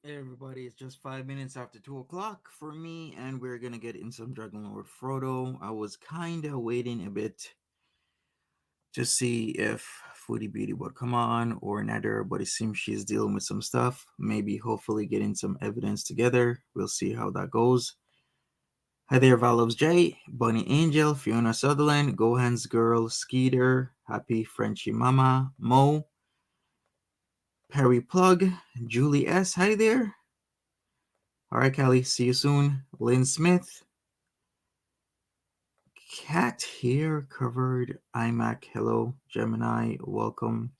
Hey everybody, it's just 5 minutes after 2 o'clock for me, and we're gonna get in some Dragon Lord Frodo. I was kinda waiting a bit to see if Foodie Beauty would come on or Nether, but it seems she's dealing with some stuff. Maybe hopefully getting some evidence together. We'll see how that goes. Hi there, Valos J, Bunny Angel, Fiona Sutherland, Gohan's Girl, Skeeter, Happy Frenchy Mama, Mo, Perry Plug, Julie S. Hi there. All right, Callie. See you soon. Lynn Smith. Cat here covered iMac. Hello, Gemini. Welcome.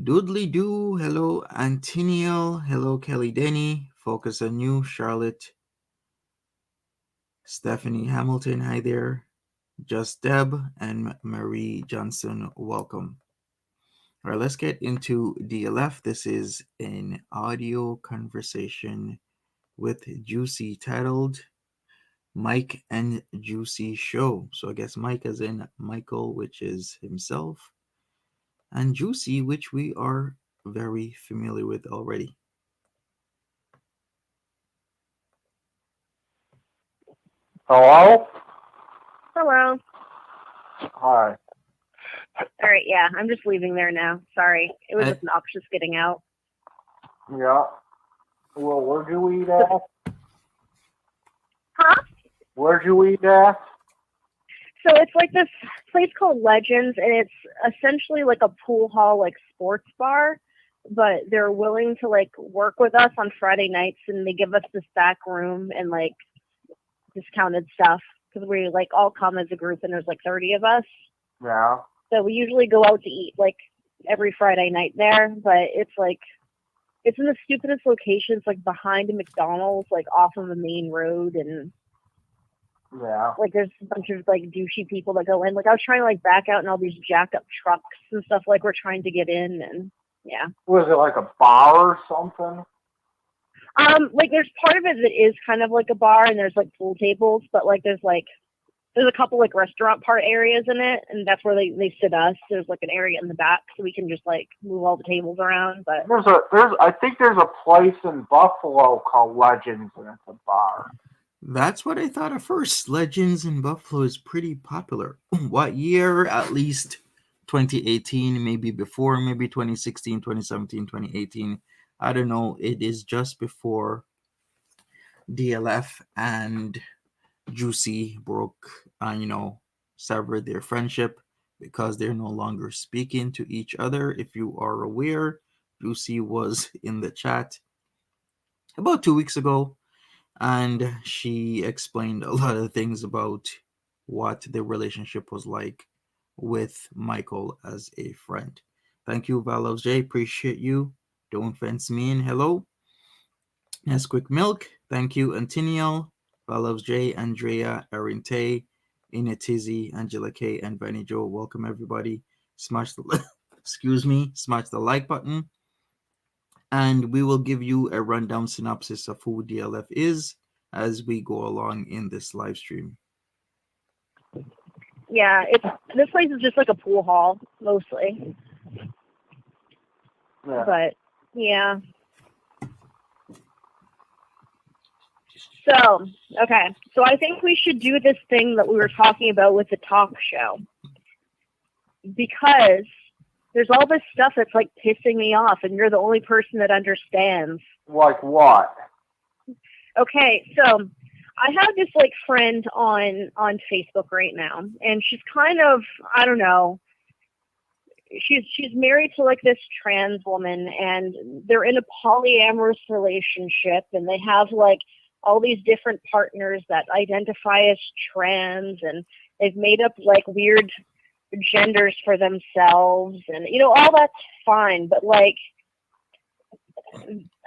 Doodly Doo. Hello, Antiniel. Hello, Kelly Denny. Focus on you, Charlotte. Stephanie Hamilton. Hi there. Just Deb and Marie Johnson. Welcome. All right, let's get into DLF. This is an audio conversation with Joosy titled Mike and Joosy Show. So I guess Mike as in Michael, which is himself, and Joosy, which we are very familiar with already. Hello? Hello. Hi. All right, yeah, I'm just leaving there now. Sorry. It was I, just obnoxious getting out. Yeah. Well, where'd you eat at? Huh? Where'd you eat at? So it's like this place called Legends, and it's essentially like a pool hall, like sports bar, but they're willing to like work with us on Friday nights, and they give us this back room and like discounted stuff because we like all come as a group, and there's like 30 of us. Yeah. So we usually go out to eat like every Friday night there, but it's like it's in the stupidest location. It's like behind a McDonald's, like off of a main road, and Yeah. like there's a bunch of like douchey people that go in. Like I was trying to like back out in all these jacked up trucks and stuff. Like we're trying to get in, and yeah. Was it like a bar or something? Like there's part of it that is kind of like a bar, and there's like pool tables, but like there's a couple like restaurant part areas in it, and that's where they sit us. There's like an area in the back, so we can just like move all the tables around. But I think there's a place in Buffalo called Legends and it's a bar. that's what I thought at first. Legends in Buffalo is pretty popular. What year? At least 2018, maybe before, maybe 2016, 2017, 2018. I don't know. It is just before DLF and Juicy broke, severed their friendship because they're no longer speaking to each other. If you are aware, Juicy was in the chat about 2 weeks ago, and she explained a lot of things about what the relationship was like with Michael as a friend. Thank you, Valos J. Appreciate you. Don't fence me in. Hello. Nesquik Milk, thank you, Antiniel, Valos J, Andrea, Arinte, Inetizi, Angela K, and Vanny Joe. Welcome everybody. Smash the smash the like button, and we will give you a rundown synopsis of who DLF is as we go along in this live stream. yeah, it's this place is just like a pool hall mostly. Yeah. But yeah. So, okay. So I think we should do this thing that we were talking about with the talk show. Because there's all this stuff that's like pissing me off, and you're the only person that understands. Like what? Okay, so I have this like friend on Facebook right now, and she's kind of, I don't know, she's married to like this trans woman, and they're in a polyamorous relationship, and they have like all these different partners that identify as trans, and they've made up like weird genders for themselves, and all that's fine, but like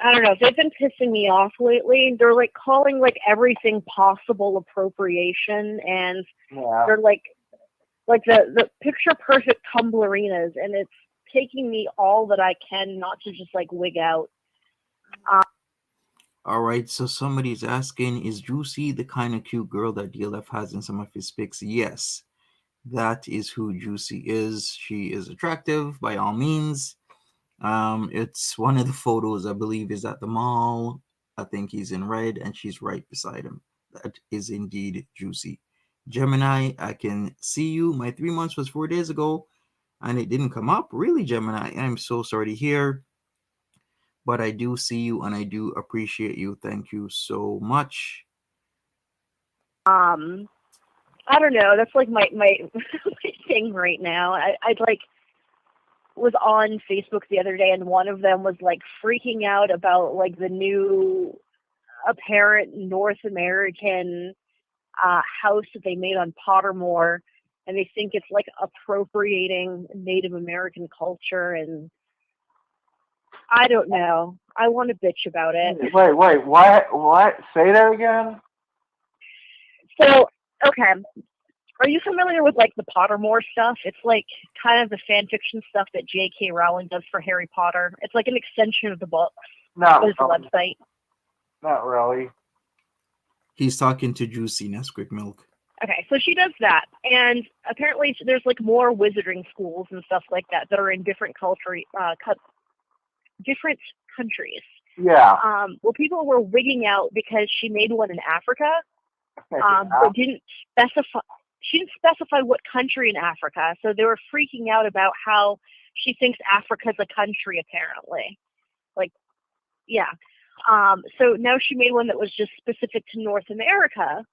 I don't know, they've been pissing me off lately. They're like calling like everything possible appropriation, and Yeah. they're like the picture perfect tumblerinas, and it's taking me all that I can not to just like wig out. All right, so somebody's asking, is Juicy the kind of cute girl that DLF has in some of his pics? Yes, that is who Juicy is. She is attractive by all means. It's one of the photos, I believe, is at the mall. I think he's in red and she's right beside him. That is indeed Juicy. Gemini, I can see you. My 3 months was 4 days ago and it didn't come up. Really, Gemini, I'm so sorry to hear, but I do see you and I do appreciate you. Thank you so much. Um, I don't know. That's like my my thing right now. I like was on Facebook the other day, and one of them was like freaking out about like the new apparent North American house that they made on Pottermore, and they think it's like appropriating Native American culture, and I don't know. I want to bitch about it. Wait, what? Say that again? So, okay. Are you familiar with like the Pottermore stuff? It's like kind of the fan fiction stuff that J.K. Rowling does for Harry Potter. It's like an extension of the books. No, There's the website. not really. He's talking to Juicy Nesquik Milk. Okay, so she does that, and apparently there's like more wizarding schools and stuff like that that are in different different countries. Yeah. Well, people were wigging out because she made one in Africa, Yeah. but didn't specify. She didn't specify what country in Africa, so they were freaking out about how she thinks Africa's a country. Apparently, like, yeah. So now she made one that was just specific to North America,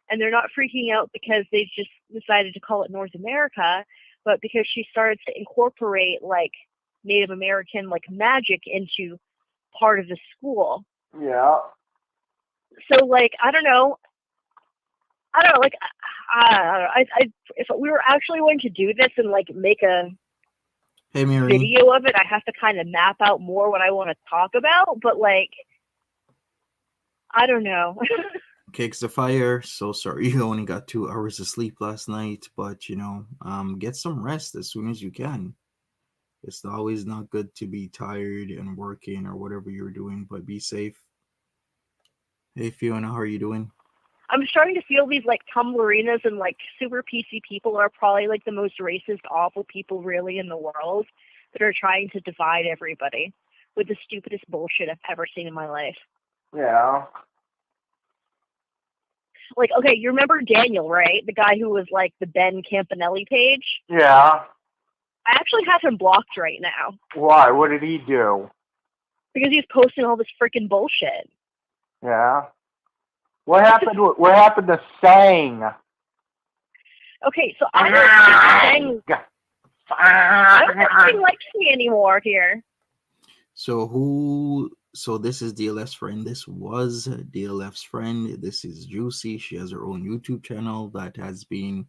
and they're not freaking out because they just decided to call it North America, but because she started to incorporate like Native American like magic into part of the school. Yeah. So like I don't know, like I if we were actually going to do this and like make a Hey, Mary. video of it, I have to kind of map out more what I want to talk about, but like I don't know. Cakes of fire. So sorry you only got 2 hours of sleep last night, but get some rest as soon as you can. It's always not good to be tired and working or whatever you're doing, but be safe. Hey Fiona, how are you doing? I'm starting to feel these like Tumblrinas and like super PC people are probably like the most racist, awful people really in the world that are trying to divide everybody with the stupidest bullshit I've ever seen in my life. Yeah. Like, okay, you remember Daniel, right? The guy who was like the Ben Campanelli page? Yeah. I actually have him blocked right now Why? What did he do? because he's posting all this freaking bullshit. Yeah. What happened? What happened to Sang? Okay, so I don't think Sang likes me anymore here. So this is DLF's friend. This was DLF's friend. This is Juicy. She has her own YouTube channel that has been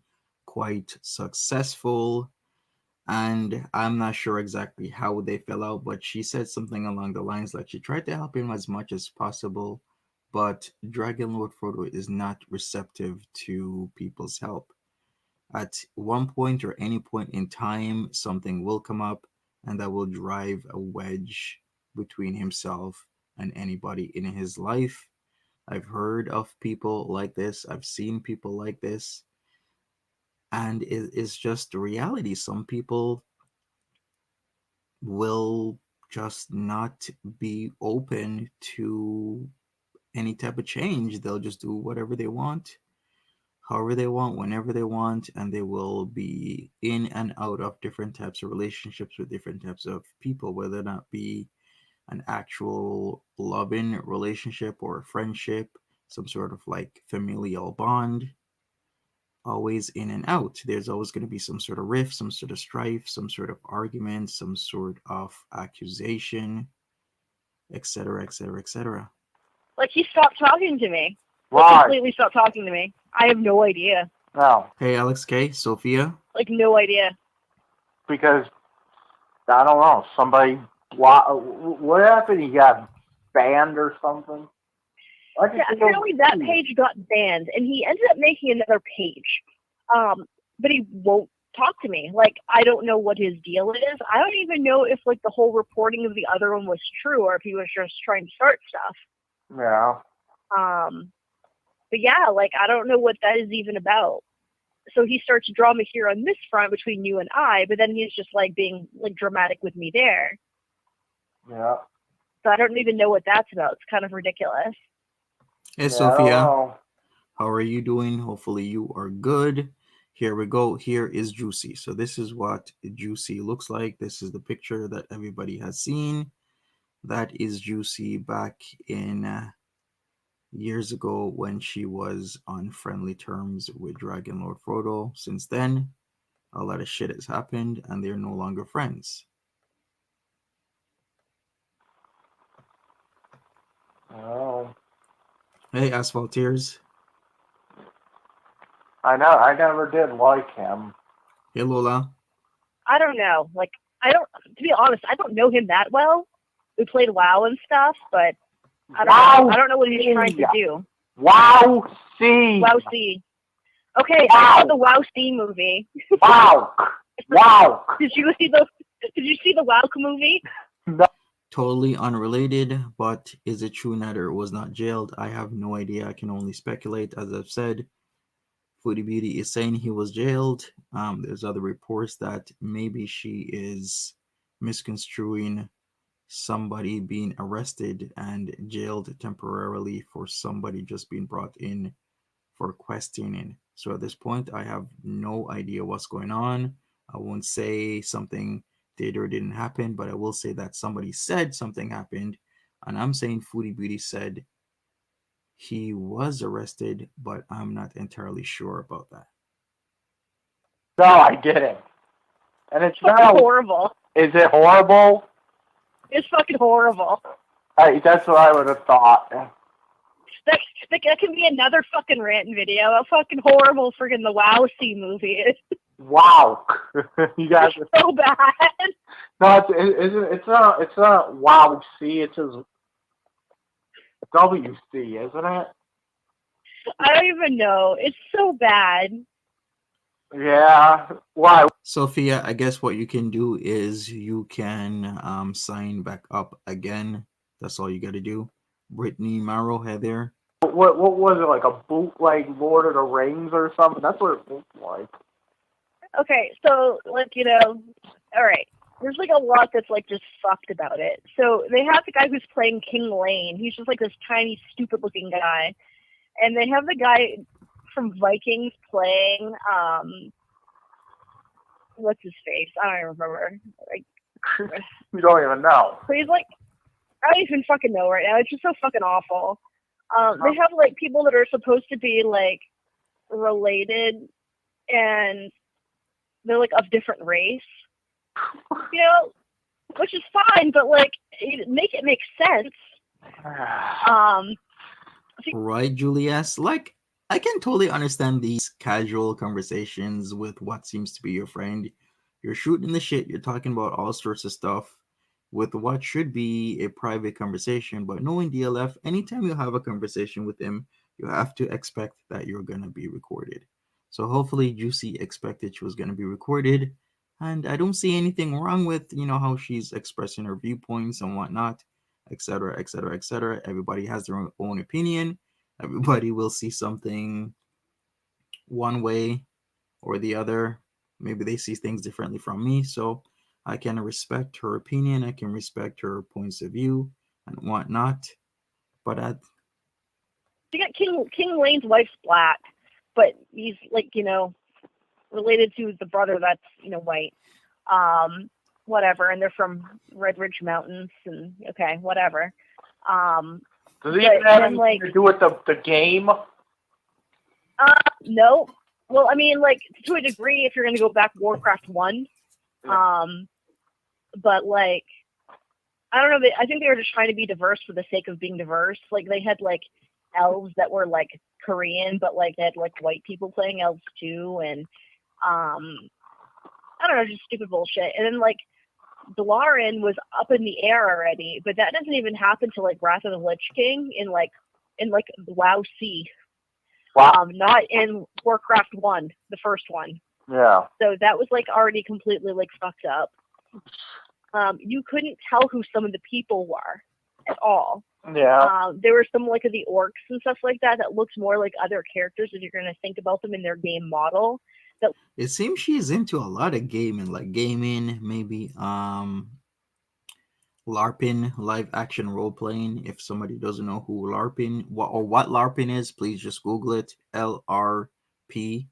quite successful. And I'm not sure exactly how they fell out, but she said something along the lines like she tried to help him as much as possible, but Dragon Lord Frodo is not receptive to people's help. At one point or any point in time, something will come up and that will drive a wedge between himself and anybody in his life. I've heard of people like this, I've seen people like this, and it is just the reality. Some people will just not be open to any type of change. They'll just do whatever they want, however they want, whenever they want, and they will be in and out of different types of relationships with different types of people, whether that be an actual loving relationship or a friendship, some sort of like familial bond. Always in and out. There's always going to be some sort of rift, some sort of strife, some sort of argument, some sort of accusation, etc., etc., etc. Like, he stopped talking to me. Like, Why? completely stopped talking to me. I have no idea. No, Hey, Alex K, Sophia. Like, no idea. because I don't know. Somebody. What happened? He got banned or something? Yeah, apparently that page got banned, and he ended up making another page. But he won't talk to me. Like, I don't know what his deal is. I don't even know if, like, the whole reporting of the other one was true or if he was just trying to start stuff. Yeah. But yeah, like, I don't know what that is even about. So he starts drama here on this front between you and I, but then he's just, like, being, like, dramatic with me there. Yeah. So I don't even know what that's about. It's kind of ridiculous. Hey, Yeah, I Sophia. don't know. How are you doing? Hopefully you are good. Here we go. Here is Joosy. So this is what Joosy looks like. This is the picture that everybody has seen. That is Joosy back in years ago when she was on friendly terms with Dragon Lord Frodo. Since then, a lot of shit has happened and they're no longer friends. Oh. Hey, Asphalt Tears. I know. I never did like him. Hey, Lola. I don't know. Like, to be honest, I don't know him that well. We played WoW and stuff, but I don't know what he's trying to do. WoW C. WoW C. Okay, Wow. I saw the WoW C movie. Wow. Wow. Did you see the WoW movie? No. Totally unrelated, but is it true Nether was not jailed? I have no idea. I can only speculate. As I've said, Foodie Beauty is saying he was jailed. There's other reports that maybe she is misconstruing somebody being arrested and jailed temporarily for somebody just being brought in for questioning. So at this point, I have no idea what's going on. I won't say something did or didn't happen, but I will say that somebody said something happened, and I'm saying Foodie Beauty said he was arrested, but I'm not entirely sure about that. No, I didn't. And it's fucking not horrible. Is it horrible? It's fucking horrible. That's what I would have thought. That can be another fucking rant video. How fucking horrible friggin' the WoW C movie is. Wow. You guys It's so bad. No, it's not WoW C, it's just WC, isn't it? I don't even know. It's so bad. Yeah. Why? Sophia, I guess what you can do is you can sign back up again. That's all you got to do. Brittany Marrow, hey there. What was it, like a bootleg Lord of the Rings or something? That's what it looked like. Okay, so, like, alright. There's, like, a lot that's, like, just fucked about it. So, they have the guy who's playing King Lane. He's just, like, this tiny, stupid-looking guy. And they have the guy from Vikings playing, what's his face? I don't even remember. Like, You don't even know. so he's, like, I don't even fucking know right now. It's just so fucking awful. They have, like, people that are supposed to be, like, related, and they're, like, of different race. Which is fine, but, like, make it make sense. Right, Julius? Like, I can totally understand these casual conversations with what seems to be your friend. You're shooting the shit, you're talking about all sorts of stuff with what should be a private conversation, but knowing DLF, anytime you have a conversation with him, you have to expect that you're going to be recorded. So hopefully Juicy expected she was going to be recorded, and I don't see anything wrong with, how she's expressing her viewpoints and whatnot, etc., etc., etc. Everybody has their own opinion. Everybody will see something one way or the other. Maybe they see things differently from me, so I can respect her opinion. I can respect her points of view and whatnot. But you got King Lane's wife's black, but he's like, related to the brother that's, white. Whatever, and they're from Red Ridge Mountains, and okay, whatever. Does it even have anything to do with the game? No. Well, I mean, like, to a degree, if you're going to go back Warcraft 1. But, like, I don't know. I think they were just trying to be diverse for the sake of being diverse. Like, they had, like, elves that were, like, Korean, but, like, they had, like, white people playing elves, too. And, I don't know, just stupid bullshit. And then, like, Dalaran was up in the air already, but that doesn't even happen till, like, Wrath of the Lich King in WoW C. Wow. Not in Warcraft 1, the first one. Yeah. So that was, like, already completely, like, fucked up. You couldn't tell who some of the people were at all. Yeah. There were some, like, of the orcs and stuff like that looked more like other characters if you're going to think about them in their game model. it seems she's into a lot of gaming, maybe LARPing, live action role playing. If somebody doesn't know who LARPing what LARPing is, please just Google it. LRP.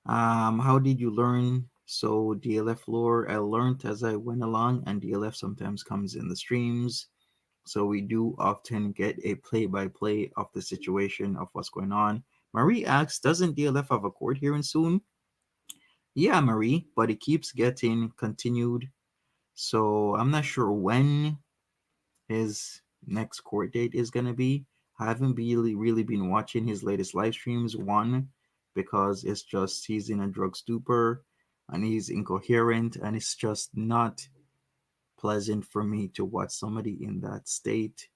How did you learn? So DLF lore, I learned as I went along, and DLF sometimes comes in the streams. So we do often get a play-by-play of the situation of what's going on. Marie asks, doesn't DLF have a court hearing soon? Yeah, Marie, but it keeps getting continued. So I'm not sure when his next court date is gonna be. I haven't really been watching his latest live streams. One, because it's just he's in a drug stupor and he's incoherent, and it's just not pleasant for me to watch somebody in that state.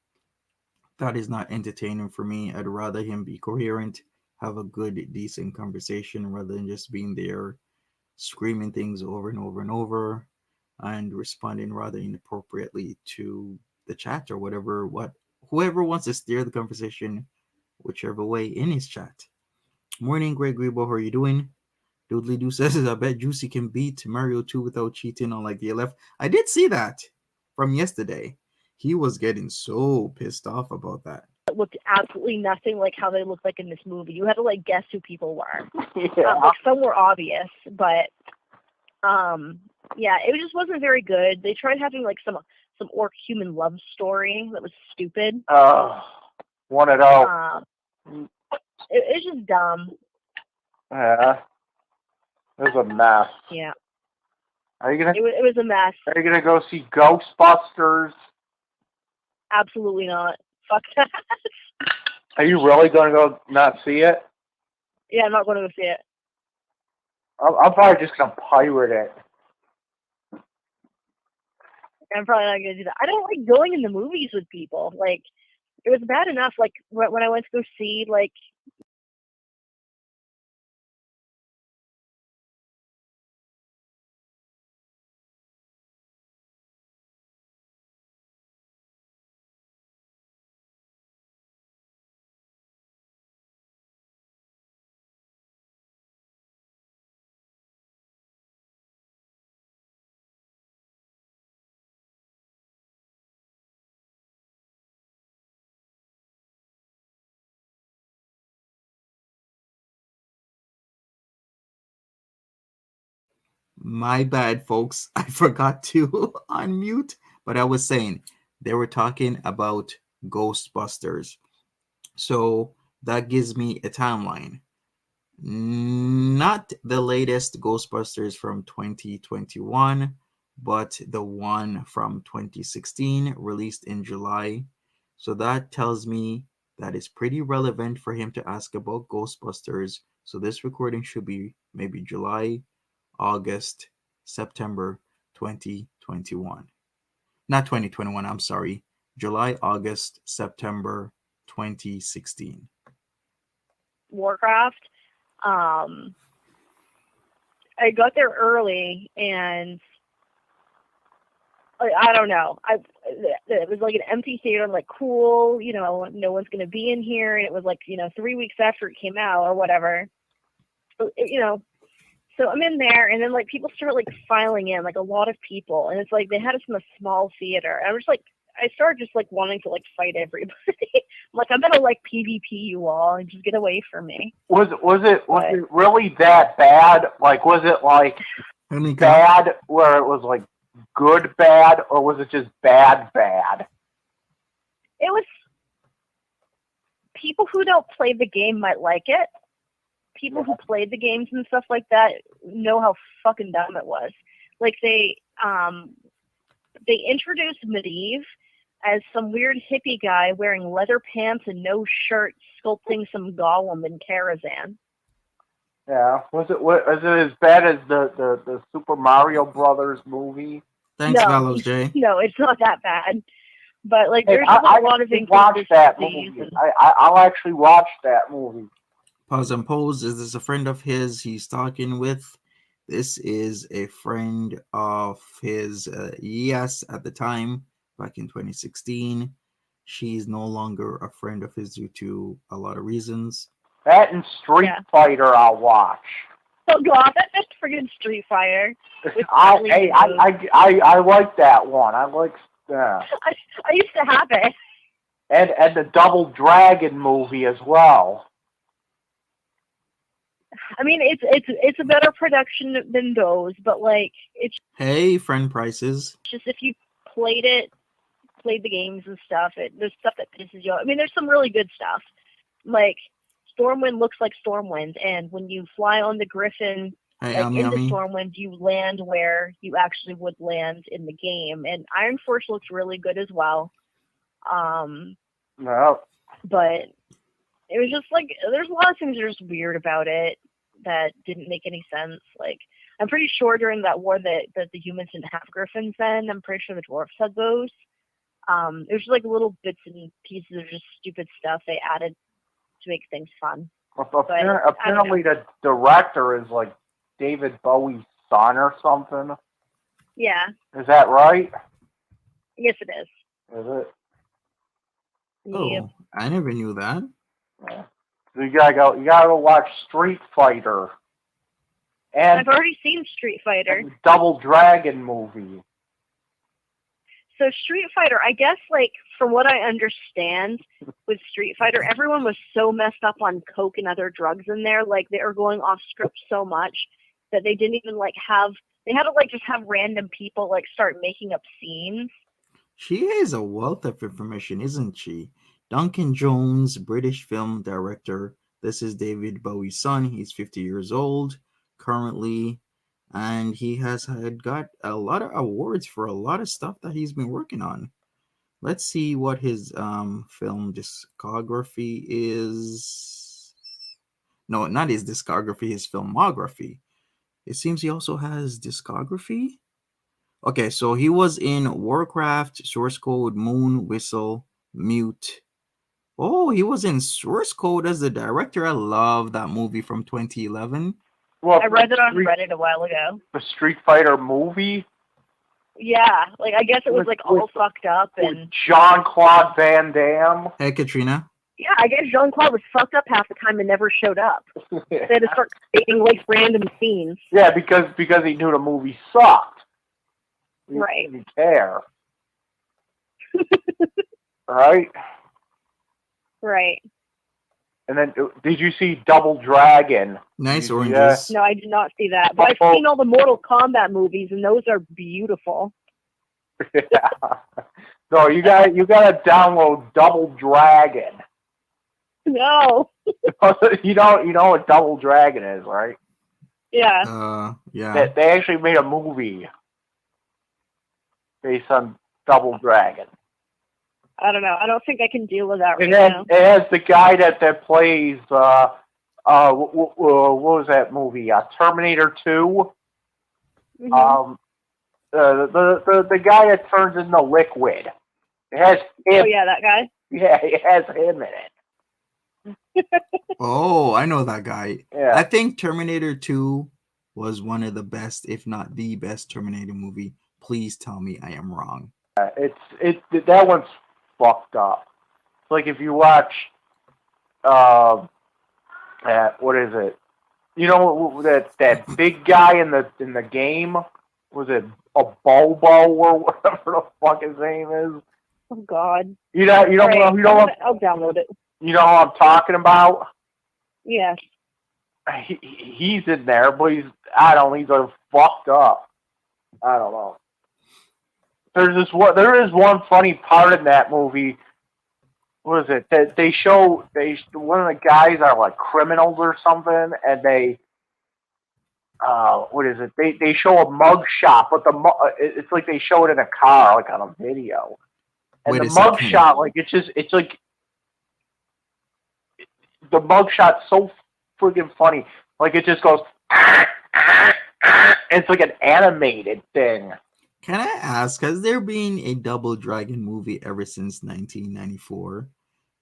That is not entertaining for me. I'd rather him be coherent, have a good, decent conversation rather than just being there screaming things over and over and over and responding rather inappropriately to the chat or whatever what whoever wants to steer the conversation whichever way in his chat. Morning, Greg Grebo, how are you doing? Doodly Doo says, I bet Juicy can beat Mario 2 without cheating on like the LF. I did see that from yesterday. He was getting so pissed off about that. It looked absolutely nothing like how they looked like in this movie. You had to like guess who people were. Yeah. Like some were obvious, but yeah, it just wasn't very good. They tried having like some orc human love story that was stupid. One of those. It's just dumb. Yeah. It was a mess. Yeah. Are you gonna? It was a mess. Are you gonna go see Ghostbusters? Absolutely not. Fuck that. Are you really gonna go not see it? Yeah, I'm not going to go see it. I'm probably just gonna pirate it. I'm probably not going to do that. I don't like going in the movies with people. Like, it was bad enough. Like when I went to go see like. My bad, folks. I forgot to unmute, but I was saying they were talking about Ghostbusters. So that gives me a timeline. Not the latest Ghostbusters from 2021, but the one from 2016, released in July. So that tells me that it's pretty relevant for him to ask about Ghostbusters. So this recording should be maybe July, August, September 2021. Not 2021, I'm sorry. July, August, September 2016. Warcraft. I got there early and like, I don't know. It was like an empty theater. I'm like, cool, no one's gonna be in here. And it was like 3 weeks after it came out or whatever. So I'm in there, and then like people start like filing in, like a lot of people, and it's like they had us in a small theater. And I started just like wanting to like fight everybody. I'm like, I'm gonna like PvP you all and just get away from me. Was it really that bad? Like, was it like bad where it was like good bad, or was it just bad? It was people who don't play the game might like it. People who played the games and stuff like that know how fucking dumb it was. Like they introduced Medivh as some weird hippie guy wearing leather pants and no shirt, sculpting some golem in Karazhan. Yeah, was it as bad as the Super Mario Brothers movie? Thanks, Gallows Jay. No, it's not that bad. But like, there's a lot of watch that movie. I'll actually watch that movie. Pause and Pose. Is this a friend of his he's talking with? This is a friend of his. Yes, at the time, back in 2016. She's no longer a friend of his due to a lot of reasons. That and Street Fighter I'll watch. Oh god, that's friggin' Street Fighter. I like that one. I like I used to have it. And the Double Dragon movie as well. I mean, it's a better production than those, but like it's friend prices. just if you played the games and stuff, there's stuff that pisses you off. I mean, there's some really good stuff. Like Stormwind looks like Stormwind, and when you fly on the Griffin into Stormwind, you land where you actually would land in the game. And Iron Force looks really good as well. No. But it was just like there's a lot of things that are just weird about it that didn't make any sense. Like I'm pretty sure during that war that the humans didn't have Griffins then. I'm pretty sure the dwarves had those. It was just like little bits and pieces of just stupid stuff they added to make things fun. Apparently the director is like David Bowie's son or something. Yeah. Is that right? Yes, it is. Is it? Oh, Yep. I never knew that. Yeah. So you gotta go watch Street Fighter. And I've already seen Street Fighter. And the Double Dragon movie. So Street Fighter, I guess, like, from what I understand with Street Fighter, everyone was so messed up on coke and other drugs in there, like, they were going off script so much that they didn't even, like, they had to, like, just have random people, like, start making up scenes. She is a wealth of information, isn't she? Duncan Jones, British film director. This is David Bowie's son. He's 50 years old currently. And he has got a lot of awards for a lot of stuff that he's been working on. Let's see what his film discography is. No, not his discography, his filmography. It seems he also has discography. Okay, so he was in Warcraft, Source Code, Moon, Whistle, Mute. Oh, he was in Source Code as the director. I love that movie from 2011. Well, I read it on Reddit a while ago. The Street Fighter movie? Yeah, like I guess it was like all fucked up and Jean-Claude Van Damme. Hey, Katrina. Yeah, I guess Jean-Claude was fucked up half the time and never showed up. They had to start creating like random scenes. Yeah, because he knew the movie sucked. Right. He didn't care. Right? Right. And then, did you see Double Dragon? Nice oranges. No, I did not see that. But I've seen all the Mortal Kombat movies, and those are beautiful. Yeah. So you got to download Double Dragon. No. you know what Double Dragon is, right? Yeah. Yeah. They actually made a movie based on Double Dragon. I don't know. I don't think I can deal with that right now. It has the guy that plays, what was that movie? Terminator 2? Mm-hmm. The guy that turns into liquid. It has him. Oh, yeah, that guy? Yeah, it has him in it. Oh, I know that guy. Yeah. I think Terminator 2 was one of the best, if not the best Terminator movie. Please tell me I am wrong. That one's fucked up. It's like if you watch, what is it? You know that big guy in the game? Was it a Bobo or whatever the fuck his name is? Oh God. You don't know. I'll download it. You know what I'm talking about? Yes. He's in there, but he's fucked up. I don't know. There is one funny part in that movie. What is it? That one of the guys are like criminals or something, and they what is it? They show a mug shot, but it's like they show it in a car, like on a video. And the mug shot, like it's like the mug shot's so freaking funny. Like it just goes. It's like an animated thing. Can I ask, has there been a Double Dragon movie ever since 1994?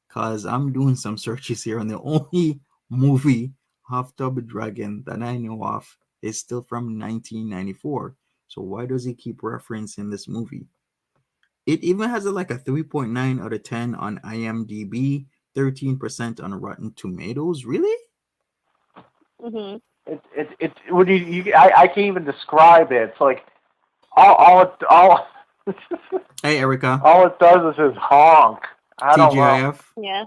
Because I'm doing some searches here, and the only movie of Double Dragon that I know of is still from 1994. So why does he keep referencing this movie? It even has a 3.9 out of 10 on IMDb, 13% on Rotten Tomatoes. Really? Mm-hmm. I can't even describe it. It's like all Hey, Erica. all it does is just honk. I don't know. TGIF. Yeah.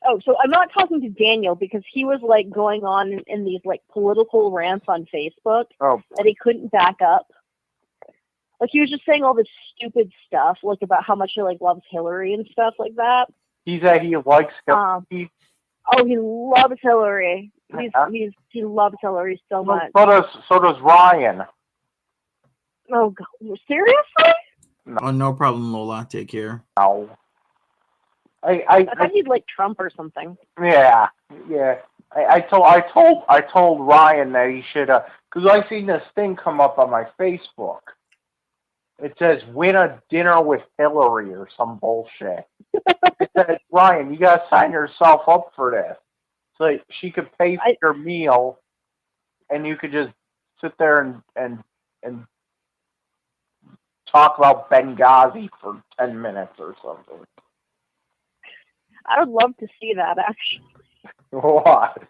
Oh, so I'm not talking to Daniel because he was like going on in these like political rants on Facebook Oh, that he couldn't back up. Like he was just saying all this stupid stuff, like about how much he like loves Hillary and stuff like that. he said he likes Hillary. Oh, he loves Hillary. Yeah. He loves Hillary so much. So does Ryan. Oh God, seriously? Oh, no problem, Lola. Take care. No. I thought he'd like Trump or something. Yeah. I told Ryan that he should because I seen this thing come up on my Facebook. It says win a dinner with Hillary or some bullshit. It says Ryan, you gotta sign yourself up for this. So she could pay for your meal, and you could just sit there and talk about Benghazi for 10 minutes or something. I would love to see that actually. What?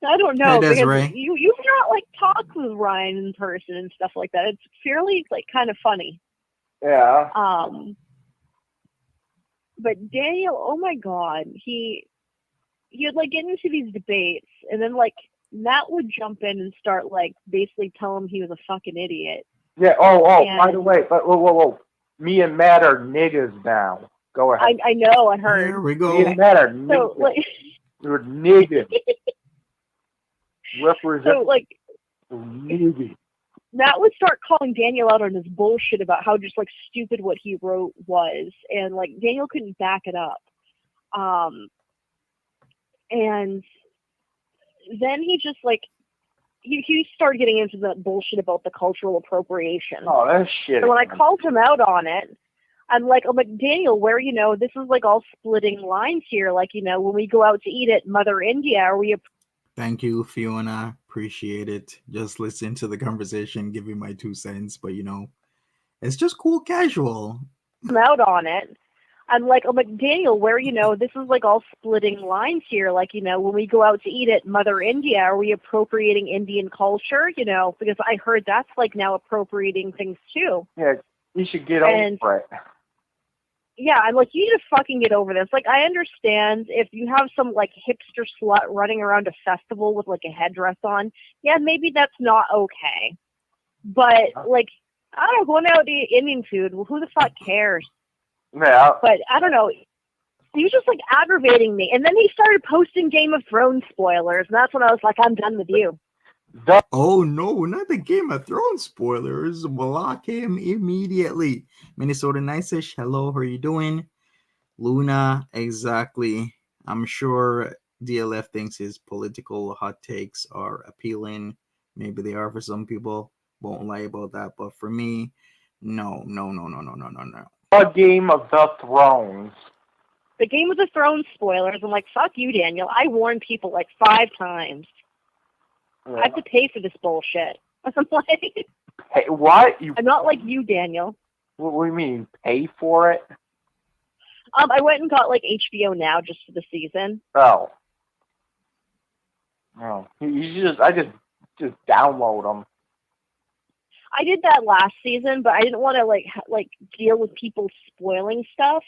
I don't know Hey, because Desiree. you've not like talked with Ryan in person and stuff like that. It's fairly like kind of funny. Yeah. But Daniel, oh my God, he'd like get into these debates and then like Matt would jump in and start like basically tell him he was a fucking idiot. Yeah. Oh. By the way, but whoa. Me and Matt are niggas now. Go ahead. I know. I heard. Here we Me go. and Matt are niggas. So like. We're niggas. Represent So like. niggas. Matt would start calling Daniel out on his bullshit about how just like stupid what he wrote was, and like Daniel couldn't back it up. And then he just like he started getting into the bullshit about the cultural appropriation. Oh, that shit. So when I called him out on it, I'm like Daniel, where this is like all splitting lines here. Like when we go out to eat at Mother India, are we? Thank you, Fiona. Appreciate it. Just listen to the conversation, give you my 2 cents, but it's just cool, casual. Out on it. I'm like Daniel, where this is like all splitting lines here. Like when we go out to eat at Mother India, are we appropriating Indian culture? Because I heard that's like now appropriating things too. Yeah, you should get over it. Yeah, I'm like, you need to fucking get over this. Like, I understand if you have some, like, hipster slut running around a festival with, like, a headdress on. Yeah, maybe that's not okay. But, like, I don't know, going out to eat Indian food, well, who the fuck cares? Yeah. But, I don't know. He was just, like, aggravating me. And then he started posting Game of Thrones spoilers. And that's when I was like, I'm done with you. Oh no, not the Game of Thrones spoilers. Block him immediately. Minnesota Niceish, hello, how are you doing? Luna, exactly. I'm sure DLF thinks his political hot takes are appealing. Maybe they are for some people. Won't lie about that. But for me, no. The Game of the Thrones. The Game of the Thrones spoilers. I'm like, fuck you, Daniel. I warned people like 5 times. Yeah. I have to pay for this bullshit. I'm like, Hey, what? I'm not like you, Daniel. What do you mean? Pay for it? I went and got like HBO Now just for the season. Oh. I just download them. I did that last season, but I didn't want to like deal with people spoiling stuff.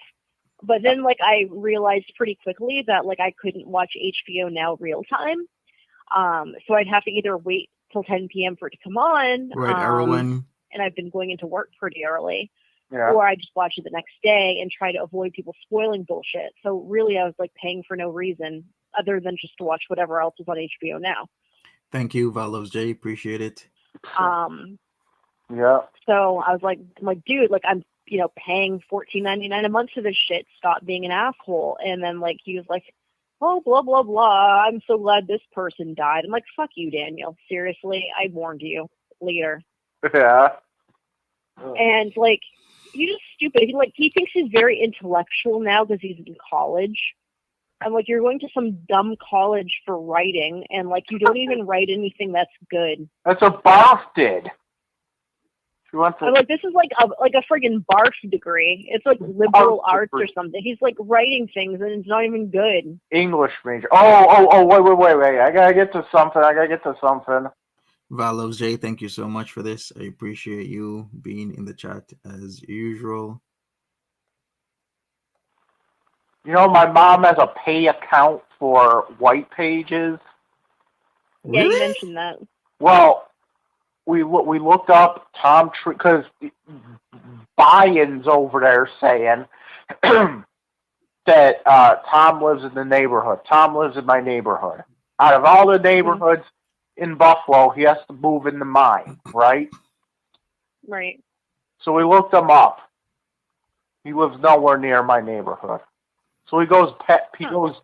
But then like I realized pretty quickly that like I couldn't watch HBO Now real time. So I'd have to either wait till 10 p.m. for it to come on. Right, everyone. And I've been going into work pretty early. Yeah. Or I just watch it the next day and try to avoid people spoiling bullshit. So really I was like paying for no reason other than just to watch whatever else is on HBO Now. Thank you, Valos J. Appreciate it. Yeah. So I was like, dude, like I'm, paying $14.99 a month for this shit. Stop being an asshole. And then like he was like, oh, blah, blah, blah. I'm so glad this person died. I'm like, fuck you, Daniel. Seriously, I warned you. Later. Yeah. And like, you're just stupid. He thinks he's very intellectual now because he's in college. I'm like, you're going to some dumb college for writing, and like, you don't even write anything that's good. That's what Barf did. She went to I'm like, this is like a friggin' barf degree. It's like liberal arts or something. He's like writing things and it's not even good. English major. Oh, wait. I gotta get to something. Valos J, thank you so much for this. I appreciate you being in the chat as usual. You know, my mom has a pay account for White Pages. Yeah, Really? you mentioned that. Well, we looked up Tom Tree because buy-ins over there saying that Tom lives in the neighborhood. Tom lives in my neighborhood. Out of all the neighborhoods in Buffalo, he has to move into mine, right? Right. So we looked him up. He lives nowhere near my neighborhood. So he goes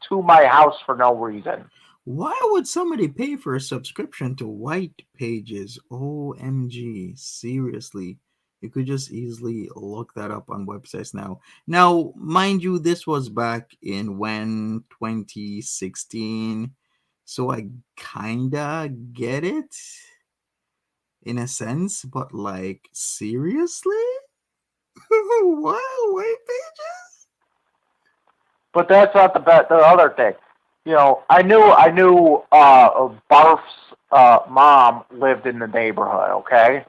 to my house for no reason. Why would somebody pay for a subscription to White Pages? OMG, seriously. You could just easily look that up on websites now. Now, mind you, this was back in 2016. So I kinda get it in a sense, but like seriously? What? White Pages? But that's not the other thing. You know, I knew Barf's mom lived in the neighborhood, okay?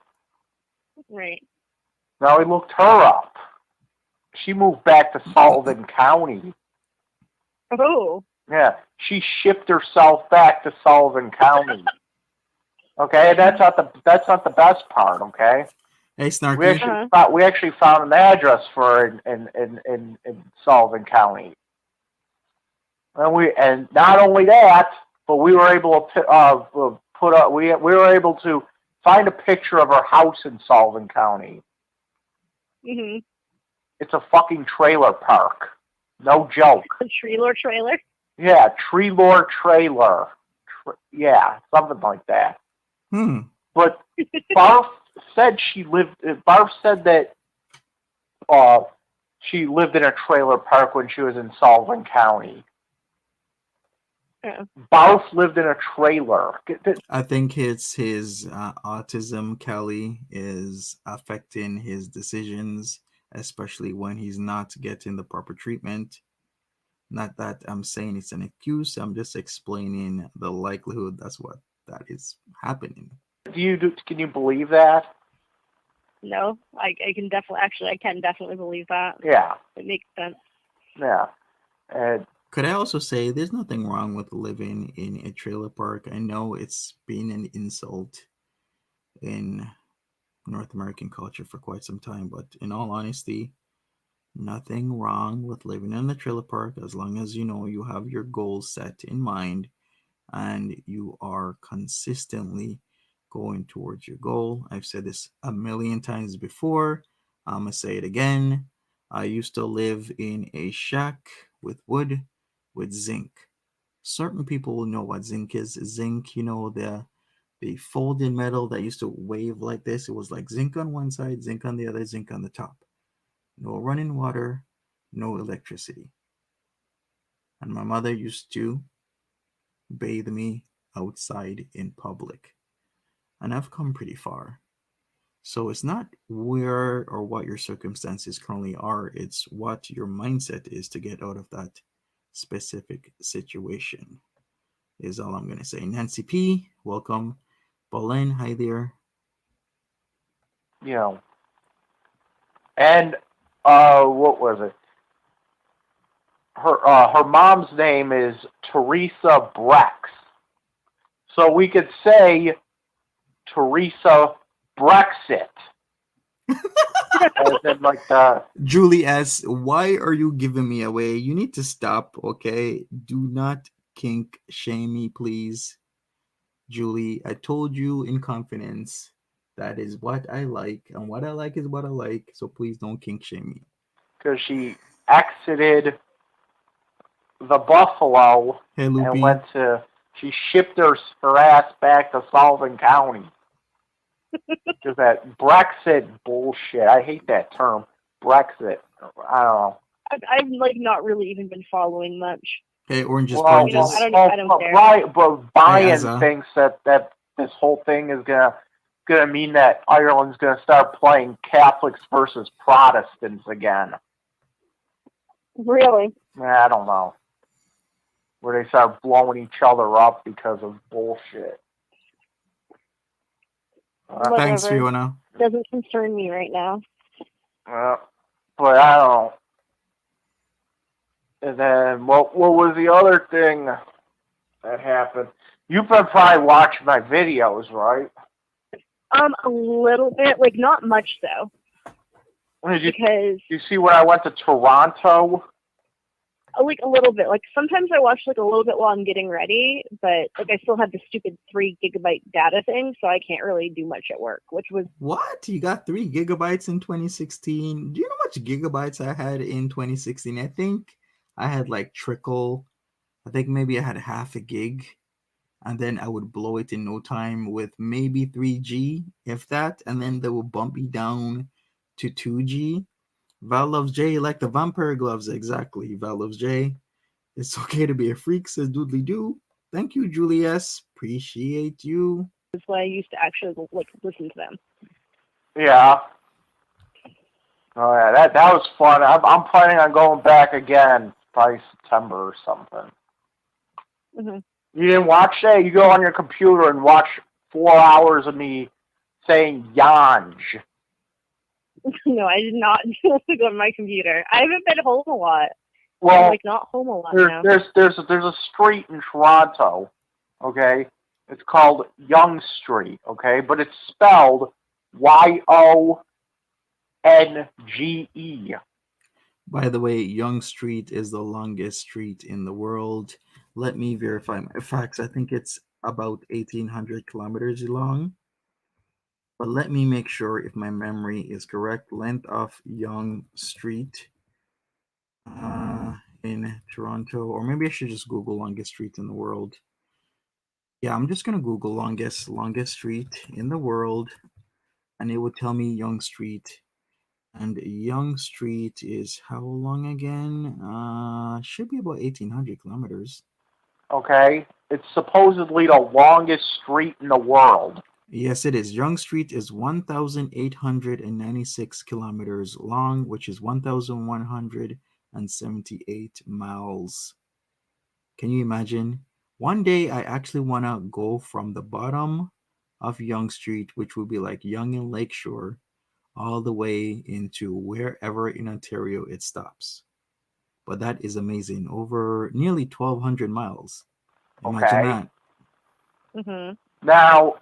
Right. Now we looked her up. She moved back to Sullivan County. Oh. Yeah, she shipped herself back to Sullivan County. Okay, that's not the best part. Okay, Hey, Snarky. we actually found an address for her in Sullivan County, and not only that, but we were able to we were able to find a picture of her house in Sullivan County. Mhm. It's a fucking trailer park. No joke. A trailer trailer? Yeah, Tree-Lore trailer. Yeah, something like that. But Barf said that she lived in a trailer park when she was in Sullivan County. Yeah. Barf lived in a trailer. I think his autism, Kelly, is affecting his decisions, especially when he's not getting the proper treatment. Not that I'm saying it's an excuse. I'm just explaining the likelihood that's what that is happening. Can you believe that? No, I can definitely believe that. Yeah. It makes sense. Yeah. Could I also say there's nothing wrong with living in a trailer park? I know it's been an insult in North American culture for quite some time, but in all honesty, nothing wrong with living in a trailer park as long as you know you have your goals set in mind and you are consistently going towards your goal. I've said this a million times before. I'm going to say it again. I used to live in a shack with wood with zinc. Certain people will know what zinc is. Zinc, you know, the folded metal that used to wave like this. It was like zinc on one side, zinc on the other, zinc on the top. No running water, no electricity. And my mother used to bathe me outside in public. And I've come pretty far. So it's not where or what your circumstances currently are, it's what your mindset is to get out of that specific situation, is all I'm going to say. Nancy P, welcome. Pauline, hi there. You know, and what was it? Her mom's name is Teresa Brex. So we could say Teresa Brexit. As in like the Julie asks, why are you giving me away? You need to stop, okay? Do not kink shame me, please. Julie, I told you in confidence that is what I like, and what I like is what I like, so please don't kink shame me. because she exited the Buffalo and she shipped her ass back to Sullivan County. Because that Brexit bullshit. I hate that term. Brexit. I don't know. I've like not really even been following much. Hey, oranges, well, oranges. I don't care. But Brian thinks that this whole thing is going to mean that Ireland's going to start playing Catholics versus Protestants again. Really? I don't know. Where they start blowing each other up because of bullshit. Whatever. Thanks, Fiona. Doesn't concern me right now. But I don't know. And then, what was the other thing that happened? You've been probably watching my videos, right? A little bit, like not much though. Because you see when I went to Toronto? Like a little bit. Like sometimes I watch like a little bit while I'm getting ready, but like I still have the stupid 3 gigabyte data thing, so I can't really do much at work. Which was what? You got 3 gigabytes in 2016? Do you know how much gigabytes I had in 2016? I think I had like trickle. I think maybe I had half a gig, and then I would blow it in no time with maybe 3G, if that, and then they will bump me down to 2G. Val loves J like the vampire gloves. Exactly. Val loves J. It's okay to be a freak, says Doodly Doo. Thank you, Julius. Appreciate you. that's why I used to actually like listen to them. Yeah. Oh yeah, that was fun. I'm planning on going back again, probably September or something. Mm-hmm. You didn't watch that? You go on your computer and watch 4 hours of me saying yanj. No, I did not go on my computer. I haven't been home a lot. Well, I'm like not home a lot now. There's a street in Toronto, okay? It's called Yonge Street, okay? But it's spelled Yonge. By the way, Yonge Street is the longest street in the world. Let me verify my facts. I think it's about 1,800 kilometers long. But let me make sure if my memory is correct. Length of Yonge Street in Toronto. Or maybe I should just Google longest street in the world. Yeah, I'm just going to Google longest street in the world. And it would tell me Yonge Street. And Yonge Street is how long again? Should be about 1,800 kilometers. Okay? It's supposedly the longest street in the world. Yes, it is. Yonge Street is 1,896 kilometers long, which is 1,178 miles. Can you imagine? One day I actually want to go from the bottom of Yonge Street, which would be like Yonge and Lakeshore, all the way into wherever in Ontario it stops. But that is amazing. Over nearly 1,200 miles. Imagine that. Mm-hmm. Now,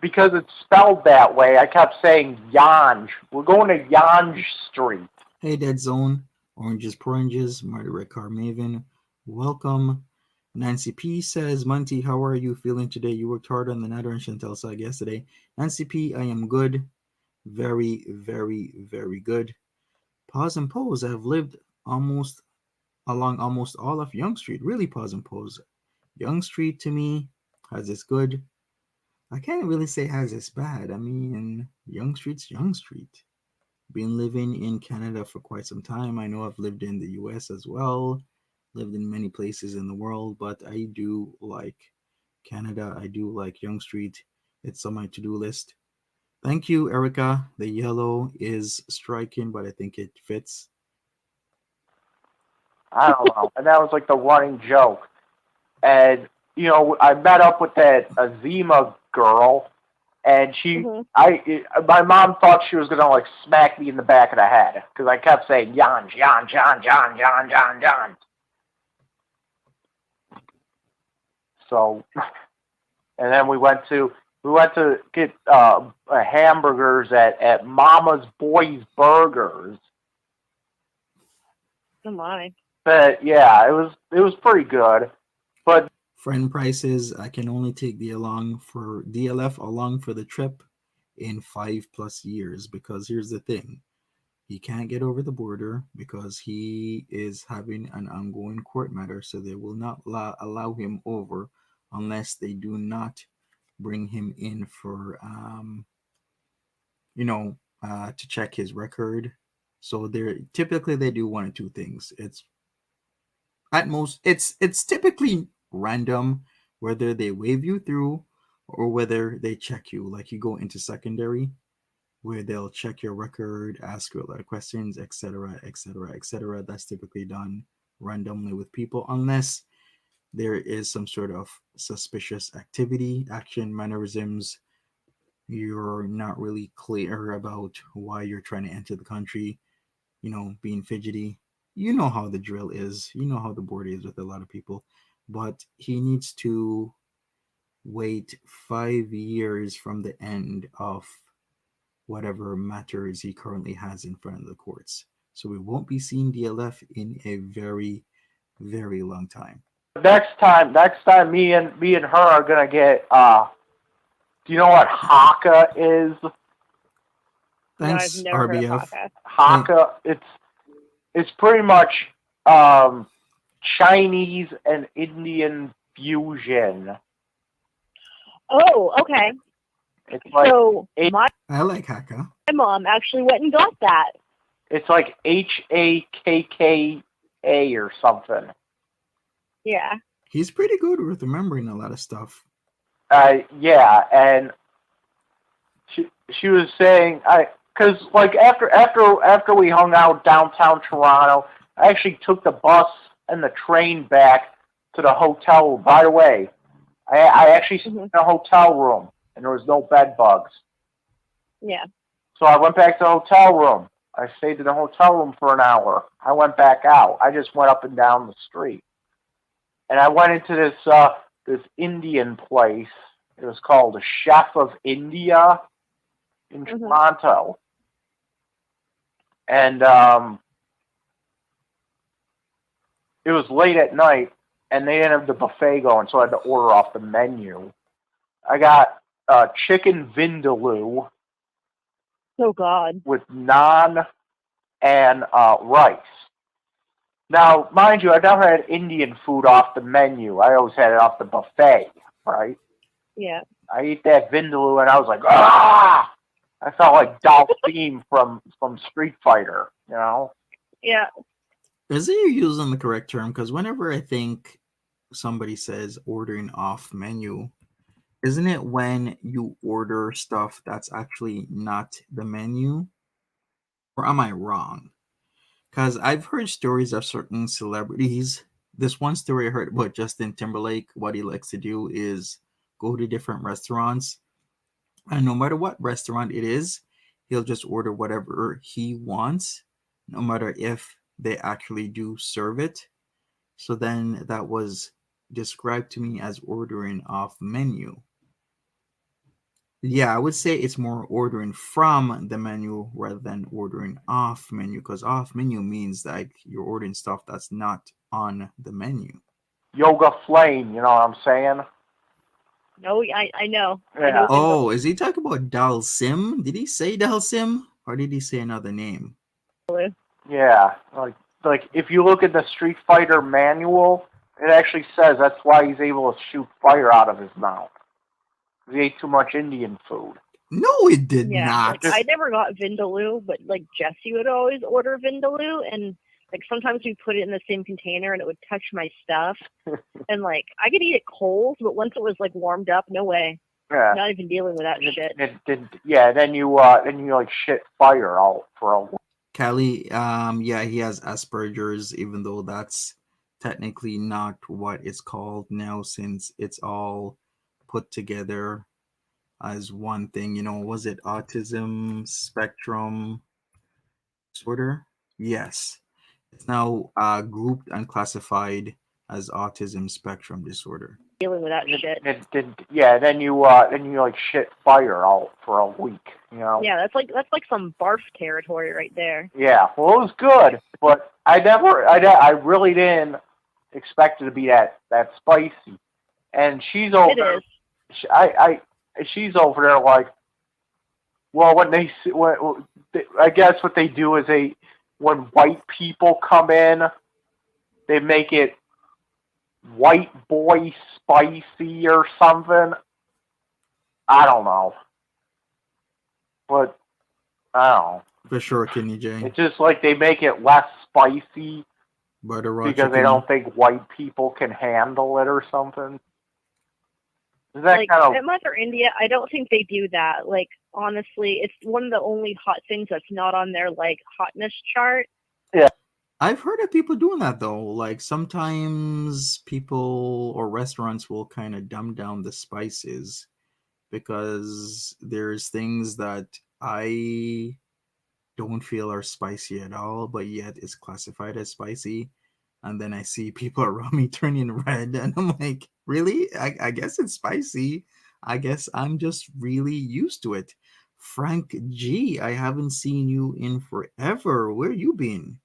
because it's spelled that way, I kept saying Yanj. We're going to Yanj Street. Hey, Dead Zone. Oranges Poranges. Marty Red Car Maven. Welcome. Nancy P says, Monty, how are you feeling today? You worked hard on the Nader and Chantel side yesterday. Nancy P, I am good. Very, very, very good. Pause and pose. I've lived almost all of Yonge Street. Really pause and pose. Yonge Street to me has its good. I can't really say has its bad. I mean, Yonge Street's Yonge Street. Been living in Canada for quite some time. I know I've lived in the US as well. Lived in many places in the world, but I do like Canada. I do like Yonge Street. It's on my to-do list. Thank you, Erica. The yellow is striking, but I think it fits. I don't know. And that was like the running joke. And, you know, I met up with that Azima girl, and my mom thought she was going to, like, smack me in the back of the head, because I kept saying, Jan, Jan, Jan, Jan, Jan, Jan, Jan. So, and then we went to get hamburgers at Mama's Boys Burgers. Oh my. But yeah, it was pretty good. But friend prices, I can only take DLF along for the trip in 5+ years, because here's the thing. He can't get over the border because he is having an ongoing court matter, so they will not allow him over unless they do not bring him in for to check his record. So they do one or two things. It's at most it's typically random whether they wave you through or whether they check you, like you go into secondary, where they'll check your record, ask you a lot of questions, etc., etc., etc. That's typically done randomly with people, unless there is some sort of suspicious activity, action, mannerisms. You're not really clear about why you're trying to enter the country, being fidgety. You know how the drill is. You know how the board is with a lot of people. But he needs to wait 5 years from the end of whatever matters he currently has in front of the courts. So we won't be seeing DLF in a very, very long time. Next time, me and her are gonna get. Do you know what haka is? Thanks, No, I've never RBF. heard of Haka. Haka. It's pretty much Chinese and Indian fusion. Oh, okay. It's like So my I like Haka. mom actually went and got that. it's like HAKKA or something. Yeah. He's pretty good with remembering a lot of stuff. Yeah, and she was saying because like after we hung out downtown Toronto, I actually took the bus and the train back to the hotel right away. I actually stayed in a hotel room and there was no bed bugs. Yeah. So I went back to the hotel room. I stayed in the hotel room for an hour. I went back out. I just went up and down the street. And I went into this Indian place. It was called the Chef of India in Toronto. And it was late at night, and they didn't have the buffet going, so I had to order off the menu. I got chicken vindaloo. Oh God. With naan and rice. Now, mind you, I never had Indian food off the menu. I always had it off the buffet, right? Yeah. I ate that vindaloo and I was like, ah! I felt like Dolphin from Street Fighter, you know? Yeah. Is it you're using the correct term? Because whenever I think somebody says ordering off menu, isn't it when you order stuff that's actually not the menu? Or am I wrong? Because I've heard stories of certain celebrities. This one story I heard about Justin Timberlake, what he likes to do is go to different restaurants, and no matter what restaurant it is, he'll just order whatever he wants, no matter if they actually do serve it. So then that was described to me as ordering off menu. Yeah, I would say it's more ordering from the menu rather than ordering off menu, because off menu means like you're ordering stuff that's not on the menu. Yoga Flame, you know what I'm saying? No, I know. Yeah. I know. Oh, is he talking about Dal Sim? Did he say Dal Sim? Or did he say another name? Yeah, like if you look at the Street Fighter manual, it actually says that's why he's able to shoot fire out of his mouth. He ate too much Indian food. No, it did not. Like, I never got vindaloo, but like Jesse would always order vindaloo, and like sometimes we put it in the same container and it would touch my stuff. And like I could eat it cold, but once it was like warmed up, no way. Yeah. Not even dealing with that shit. Then you like shit fire out for a while. Callie, yeah, he has Asperger's, even though that's technically not what it's called now, since it's all put together as one thing. Was it autism spectrum disorder? Yes. It's now grouped and classified as autism spectrum disorder. Dealing with that shit. Then you like shit fire out for a week, you know. Yeah, that's like some barf territory right there. Yeah, well, it was good, but I really didn't expect it to be that spicy. And she's over there. It is. She's over there like, well, I guess what they do is when white people come in, they make it white boy spicy or something. I don't know. But, I don't know. For sure, Kenny J. It's just like they make it less spicy because they don't think white people can handle it or something. Is that Like, kind of... at Mother India, I don't think they do that. Like, honestly, it's one of the only hot things that's not on their, like, hotness chart. I've heard of people doing that though. Like sometimes people or restaurants will kind of dumb down the spices because there's things that I don't feel are spicy at all, but yet it's classified as spicy. And then I see people around me turning red, and I'm like, really? I guess it's spicy. I guess I'm just really used to it. Frank G, I haven't seen you in forever. Where you been?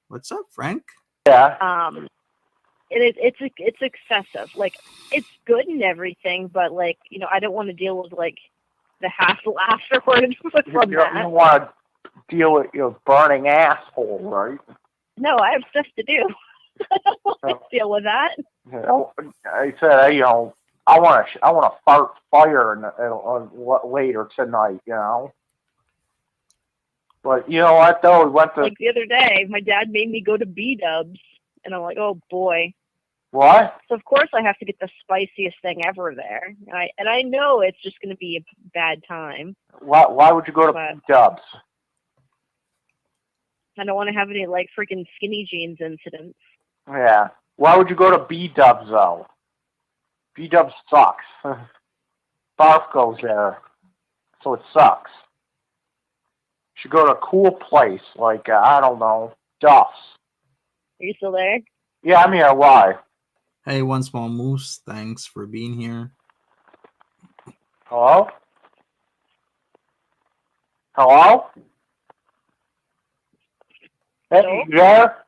What's up, Frank? Yeah. It's excessive. Like, it's good and everything, but, like, I don't want to deal with, like, the hassle afterwards from You that. don't want to deal with your burning asshole, right? No, I have stuff to do. I don't want to deal with that. I said, I want to fart fire later tonight, But you know what, though? We went to... Like, the other day, my dad made me go to B-dubs, and I'm like, oh, boy. What? So, of course, I have to get the spiciest thing ever there. And I know it's just going to be a bad time. Why would you go to Dubs? I don't want to have any, like, freaking skinny jeans incidents. Yeah. Why would you go to B-Dubs, though? B-Dubs sucks. Barf goes there, so it sucks. You should go to a cool place, like, I don't know, Duff's. Are you still there? Yeah, I'm here. Why? Hey, One Small Moose, thanks for being here. Hello? Hello? Hey, you there?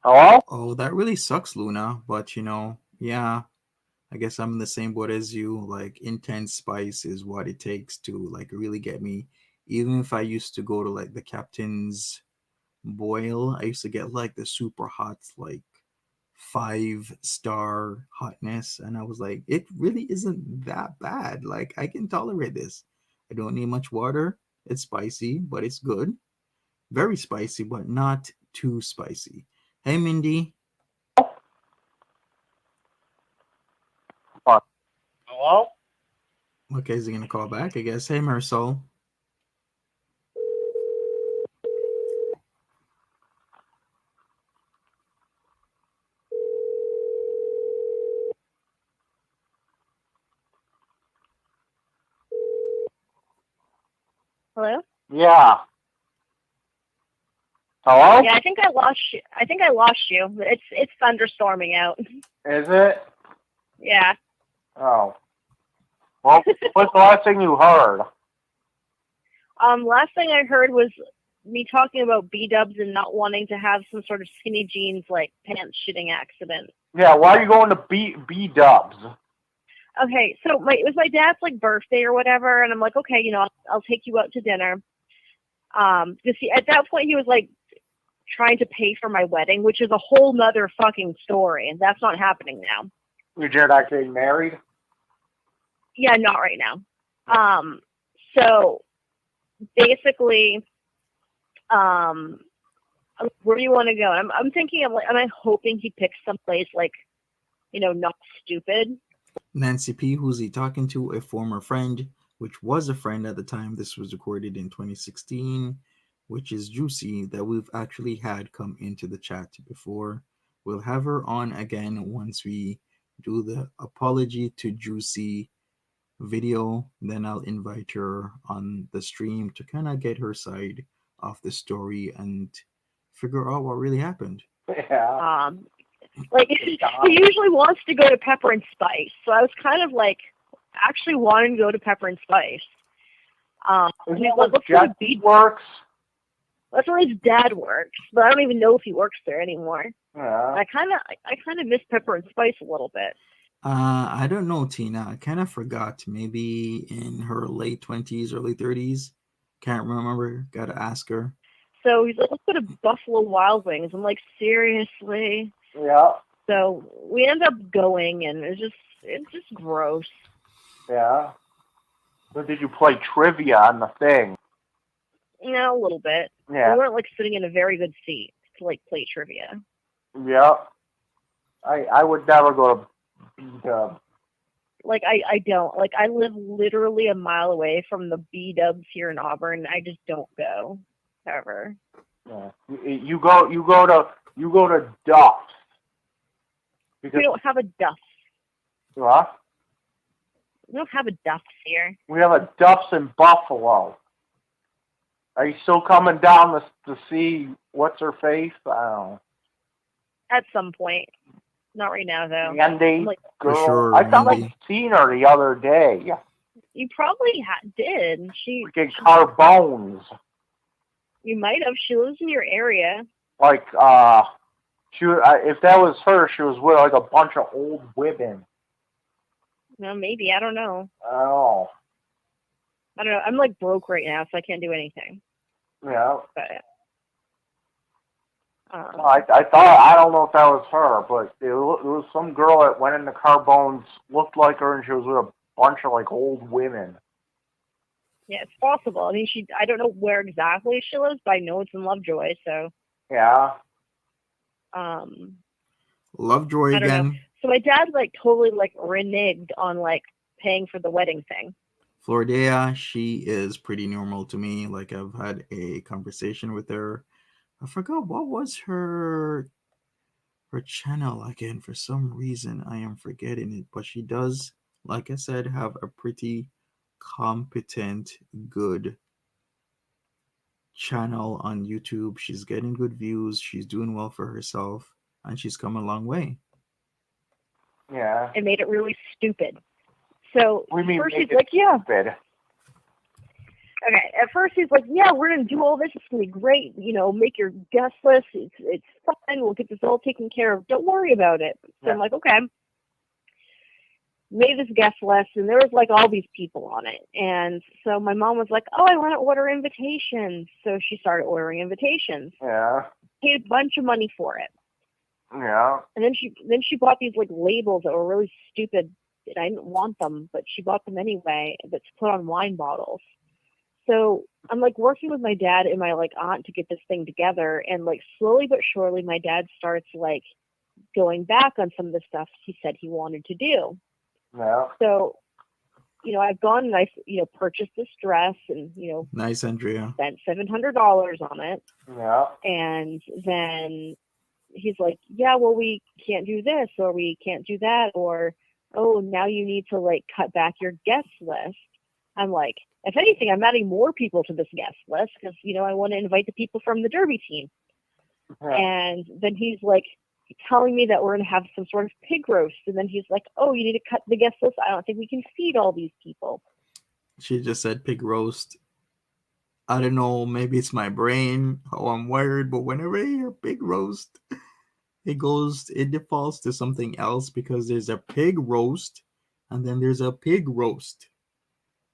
Hello? Oh, that really sucks, Luna, but yeah, I guess I'm in the same boat as you. Like, intense spice is what it takes to, like, really get me. Even if I used to go to, like, the Captain's Boil, I used to get, like, the super hot, like, 5-star hotness, and I was like, it really isn't that bad. Like, I can tolerate this. I don't need much water. It's spicy, but it's good. Very spicy, but not too spicy. Hey, Mindy. Hello? Okay, is he gonna call back? I guess. Hey, Marisol. Hello? Yeah. Hello? Yeah, I think I lost you. It's thunderstorming out. Is it? Yeah. Oh. Well, what's the last thing you heard? Last thing I heard was me talking about B-dubs and not wanting to have some sort of skinny jeans, like, pants shitting accident. Yeah, why are you going to B-Dubs? Okay, so it was my dad's, like, birthday or whatever, and I'm like, okay, I'll take you out to dinner. Because at that point he was, like, trying to pay for my wedding, which is a whole nother fucking story, and that's not happening now. You're not getting married? Yeah, not right now. So basically, where do you want to go? I'm thinking, am I hoping he picks someplace, like, not stupid? Nancy P, who's he talking to? A former friend, which was a friend at the time this was recorded in 2016, which is Joosy, that we've actually had come into the chat before. We'll have her on again once we do the apology to Joosy video. Then I'll invite her on the stream to kind of get her side of the story and figure out what really happened. Yeah. Like, he usually wants to go to Pepper and Spice, so I was kind of, like, actually wanting to go to Pepper and Spice. Isn't that where Jet works? That's where his dad works, but I don't even know if he works there anymore. Yeah. I kind of miss Pepper and Spice a little bit. I don't know, Tina. I kind of forgot. Maybe in her late 20s, early 30s. Can't remember. Gotta ask her. So he's like, let's go to Buffalo Wild Wings. I'm like, seriously? Yeah. So we end up going, and it's just gross. Yeah. But did you play trivia on the thing? A little bit. Yeah. We weren't, like, sitting in a very good seat to, like, play trivia. Yeah. I would never go to B-Dubs. Like, I don't. Like, I live literally a mile away from the B-dubs here in Auburn. I just don't go, ever. Yeah. You go to Duff's. Because, We don't have a Duff's. what? We don't have a Duff's here. We have a Duff's in Buffalo. Are you still coming down to see what's her face? I don't know. At some point. Not right now, though. Andy, Like, For girl. sure, I thought Andy. I'd seen her the other day. you probably did. Freaking Carbones. You might have. She lives in your area. Like, if that was her, she was with like a bunch of old women. No, maybe. I don't know. Oh. I don't know. I'm like broke right now, so I can't do anything. Yeah. But I thought, I don't know if that was her, but it was some girl that went into Carbones, looked like her, and she was with a bunch of like old women. yeah, it's possible. I mean, I don't know where exactly she lives, but I know it's in Lovejoy, so Yeah. Lovejoy I don't know. again. So my dad like totally like reneged on like paying for the wedding thing. Flordea, she is pretty normal to me. Like, I've had a conversation with her. I forgot what was her channel again. For some reason, I am forgetting it. But she does, like I said, have a pretty competent, good channel on YouTube. She's getting good views. She's doing well for herself, and she's come a long way. Yeah. It made it really stupid. So We mean first make he's it like, yeah. stupid. Okay. At first he's like, yeah, we're gonna do all this. It's gonna be great. You know, make your guest list. It's fine. We'll get this all taken care of. Don't worry about it. So Yeah. I'm like, okay. Made this guest list, and there was like all these people on it. And so my mom was like, oh, I want to order invitations. So she started ordering invitations. Yeah. Paid a bunch of money for it. Yeah. And then she bought these like labels that were really stupid. And I didn't want them, but she bought them anyway. That's put on wine bottles. So I'm like working with my dad and my like aunt to get this thing together, and like slowly but surely, my dad starts like going back on some of the stuff he said he wanted to do. Yeah. So, you know, I've gone and I, you know, purchased this dress and, you know, Nice, Andrea. spent $700 on it. Yeah. And then he's like, yeah, well, we can't do this or we can't do that, or, oh, now you need to like cut back your guest list. I'm like, if anything, I'm adding more people to this guest list because, you know, I want to invite the people from the Derby team. Yeah. And then he's like telling me that we're going to have some sort of pig roast. And then he's like, oh, you need to cut the guest list. I don't think we can feed all these people. She just said pig roast. I don't know, maybe it's my brain, how I'm wired, but whenever I hear pig roast, it defaults to something else, because there's a pig roast and then there's a pig roast,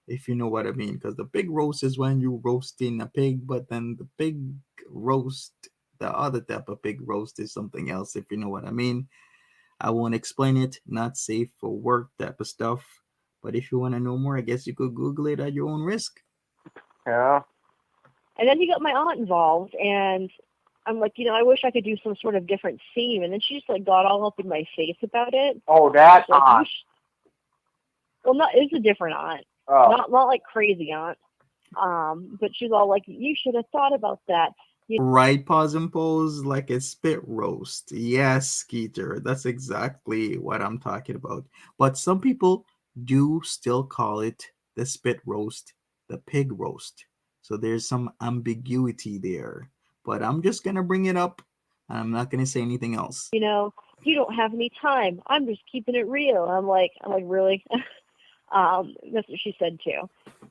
if you know what I mean. Because the pig roast is when you roasting a pig, but then the pig roast, the other type of pig roast, is something else, if you know what I mean. I won't explain it, not safe for work type of stuff. But if you want to know more, I guess you could Google it at your own risk. Yeah. And then he got my aunt involved, and I'm like, you know, I wish I could do some sort of different theme. And then she just like got all up in my face about it. Oh, that Like, aunt. well, not, it's a different aunt, Oh. not like crazy aunt. But she's all like, you should have thought about that. Right, pause and pose, like a spit roast. Yes, Skeeter, that's exactly what I'm talking about. But some people do still call it the spit roast, the pig roast. So there's some ambiguity there. But I'm just gonna bring it up, and I'm not gonna say anything else. You know, you don't have any time. I'm just keeping it real. I'm like, really? That's what she said too.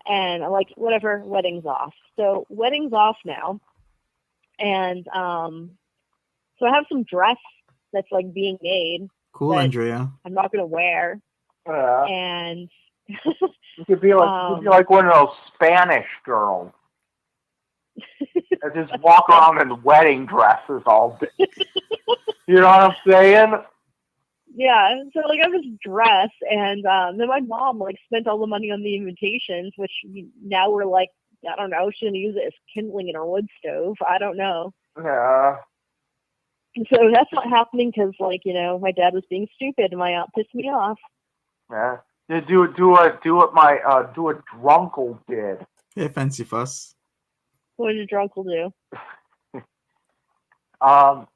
And I'm like, whatever, wedding's off. So wedding's off now. And so I have some dress that's like being made Cool, that Andrea. I'm not gonna wear. Yeah. And You could be like one of those Spanish girls. That just walk around in wedding dresses all day. You know what I'm saying? yeah, so like I have this dress, and then my mom like spent all the money on the invitations, which now we're like, I don't know, she's gonna use it as kindling in her wood stove. I don't know. Yeah. And so that's not happening because, like, you know, my dad was being stupid and my aunt pissed me off. Yeah. Do what Drunkle did. Hey, Fancy Fuss. What does Drunkle do? Well,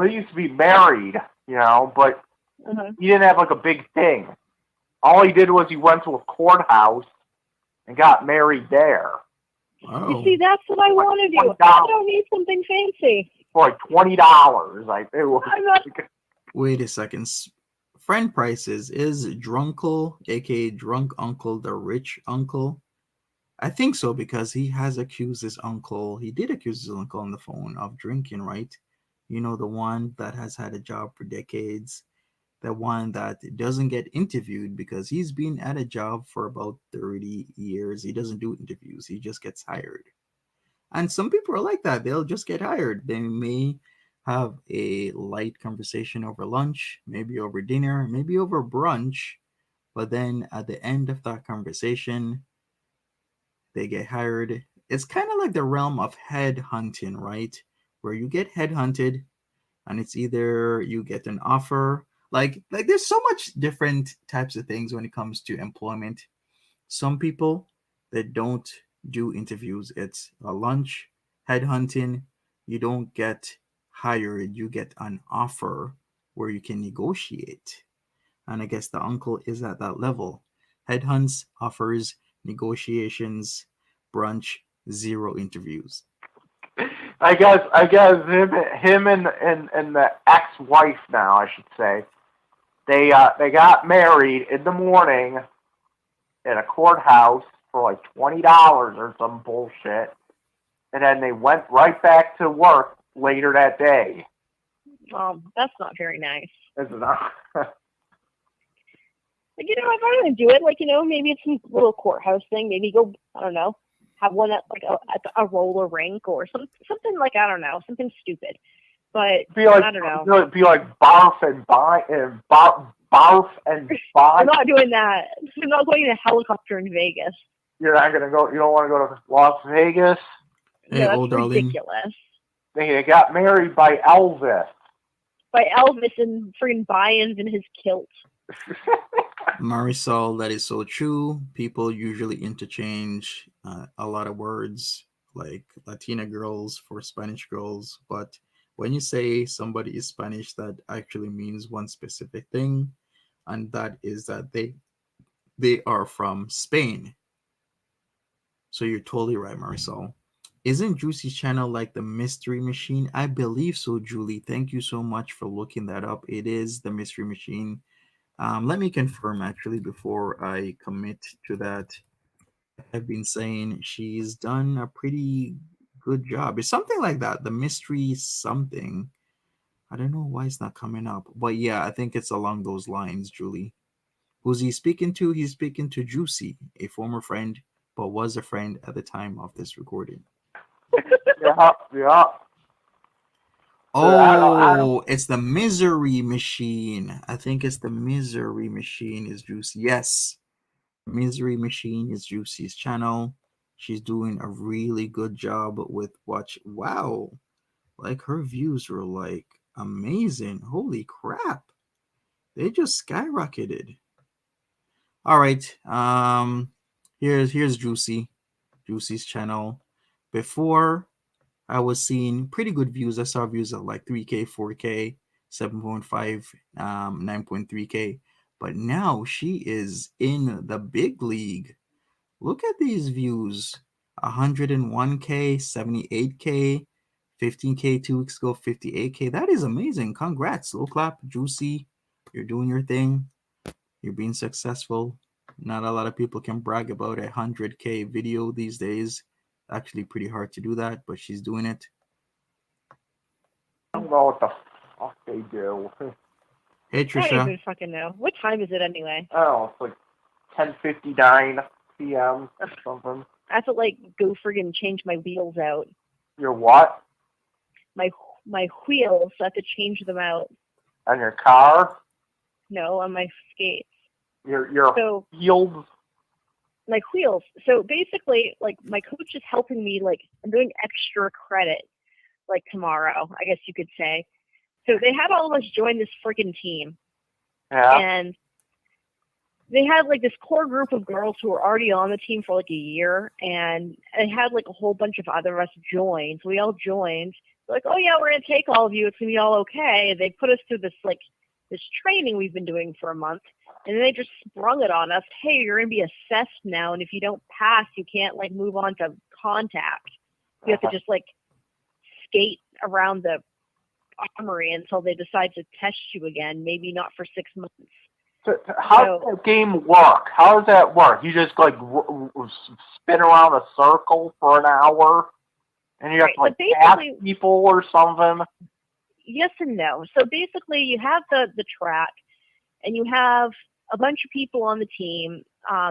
he used to be married, but Uh-huh. he didn't have like a big thing. All he did was he went to a courthouse and got married there. Oh. You see, that's what I want to do. $20. I don't need something fancy. For like $20. Like it was. I'm not. Wait a second. Friend prices is Drunkle, aka Drunk Uncle, the rich uncle? I think so because he has accused his uncle. He did accuse his uncle on the phone of drinking, right? You know, the one that has had a job for decades, the one that doesn't get interviewed because he's been at a job for about 30 years. He doesn't do interviews, he just gets hired. And some people are like that. They'll just get hired. They may have a light conversation over lunch, maybe over dinner, maybe over brunch. But then at the end of that conversation, they get hired. It's kind of like the realm of head hunting, right? Where you get head hunted and it's either you get an offer. Like there's so much different types of things when it comes to employment. Some people that don't do interviews, it's a lunch, headhunting. You don't get hired, you get an offer where you can negotiate. And I guess the uncle is at that level. Headhunts, offers, negotiations, brunch, zero interviews. I guess him and the ex-wife now, I should say. They got married in the morning in a courthouse for like $20 or some bullshit, and then they went right back to work later that day. That's not very nice. Is it not? Like, if I want to do it, like, maybe it's some little courthouse thing. Maybe go, I don't know, have one at like a roller rink or something like, I don't know, something stupid. But I don't know. It'd be like barf and buy and barf and buy. I'm not doing that. I'm not going in a helicopter in Vegas. You're not gonna go. You don't want to go to Las Vegas. Hey, No, that's old darling. ridiculous. They got married by Elvis. By Elvis and freaking buy-ins in his kilt. Marisol, that is so true. People usually interchange a lot of words like Latina girls for Spanish girls, but when you say somebody is Spanish, that actually means one specific thing, and that is that they are from Spain. So you're totally right, Marisol. Isn't Juicy's channel like the Mystery Machine? I believe so, Julie. Thank you so much for looking that up. It is the Mystery Machine. Let me confirm actually before I commit to that. I've been saying she's done a pretty good job. It's something like that. The mystery something. I don't know why it's not coming up. But yeah, I think it's along those lines, Julie. Who's he speaking to? He's speaking to Joosy, a former friend, but was a friend at the time of this recording. Yeah. Oh, it's the Misery Machine. I think it's the Misery Machine is Juicy. Yes. Misery Machine is Juicy's channel. She's doing a really good job with wow. Like her views were like amazing. Holy crap. They just skyrocketed. All right. Here's Juicy's channel. Before I was seeing pretty good views. I saw views of like 3K, 4K, 7.5, 9.3K. But now she is in the big league. Look at these views. 101K, 78K, 15K 2 weeks ago, 58K. That is amazing. Congrats. Low clap, Juicy. You're doing your thing. You're being successful. Not a lot of people can brag about a 100K video these days. Actually pretty hard to do that, but she's doing it. I don't know what the fuck they do. Hey I don't Trisha. even fucking know. What time is it anyway? I don't know. It's like 10:59 p.m. or something. I have to like go friggin' change my wheels out. Your what? My wheels. I have to change them out. On your car? No, on my skates. Your So wheels? my wheels. So basically, like my coach is helping me. Like I'm doing extra credit, like tomorrow, I guess you could say. So they had all of us join this freaking team, Yeah. and they had like this core group of girls who were already on the team for like a year, and it had like a whole bunch of other us join. So we all joined. They're like, oh yeah, we're gonna take all of you. It's gonna be all okay. They put us through this training we've been doing for a month, and then they just sprung it on us. Hey, you're gonna be assessed now, and if you don't pass, you can't like move on to contact. You have to just like skate around the armory until they decide to test you again. Maybe not for 6 months. So how does that game work? How does that work? You just like spin around a circle for an hour, and you have to like pass people or something. Yes and no. So basically, you have the track, and you have a bunch of people on the team.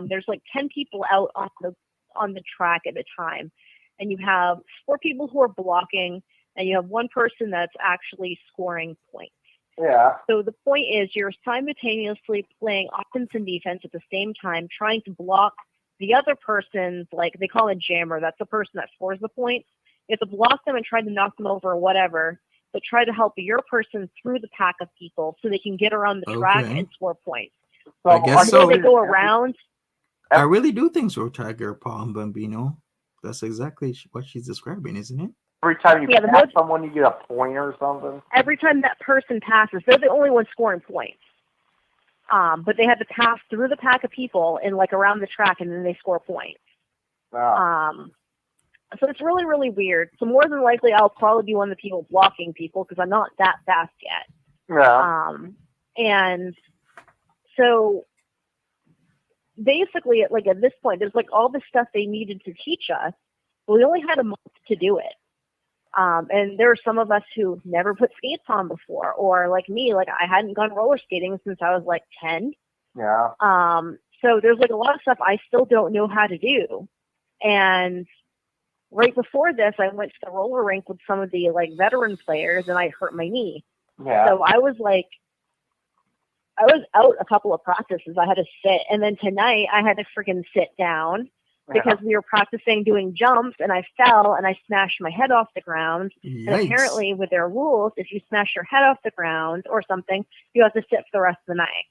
There's like 10 people out on the track at a time, and you have 4 people who are blocking, and you have 1 person that's actually scoring points. Yeah. So the point is you're simultaneously playing offense and defense at the same time, trying to block the other person's, like they call it jammer. That's the person that scores the points. You have to block them and try to knock them over or whatever, but try to help your person through the pack of people so they can get around the track and score points. So I guess so. They go around. I really do think so, Tiger Palm Bambino. That's exactly what she's describing, isn't it? Every time you pass someone, you get a point or something? Every time that person passes, they're the only one scoring points. But they have to pass through the pack of people and like around the track, and then they score points. Wow. So it's really, really weird. So more than likely, I'll probably be one of the people blocking people because I'm not that fast yet. Yeah. And so basically, at this point, there's like all the stuff they needed to teach us. But we only had a month to do it. And there are some of us who never put skates on before, or like me, like I hadn't gone roller skating since I was like 10. Yeah. So there's like a lot of stuff I still don't know how to do. And right before this, I went to the roller rink with some of the like veteran players, and I hurt my knee. Yeah. So I was out a couple of practices. I had to sit, and then tonight I had to freaking sit down. Because we were practicing doing jumps, and I fell and I smashed my head off the ground. Yikes. And apparently, with their rules, if you smash your head off the ground or something, you have to sit for the rest of the night.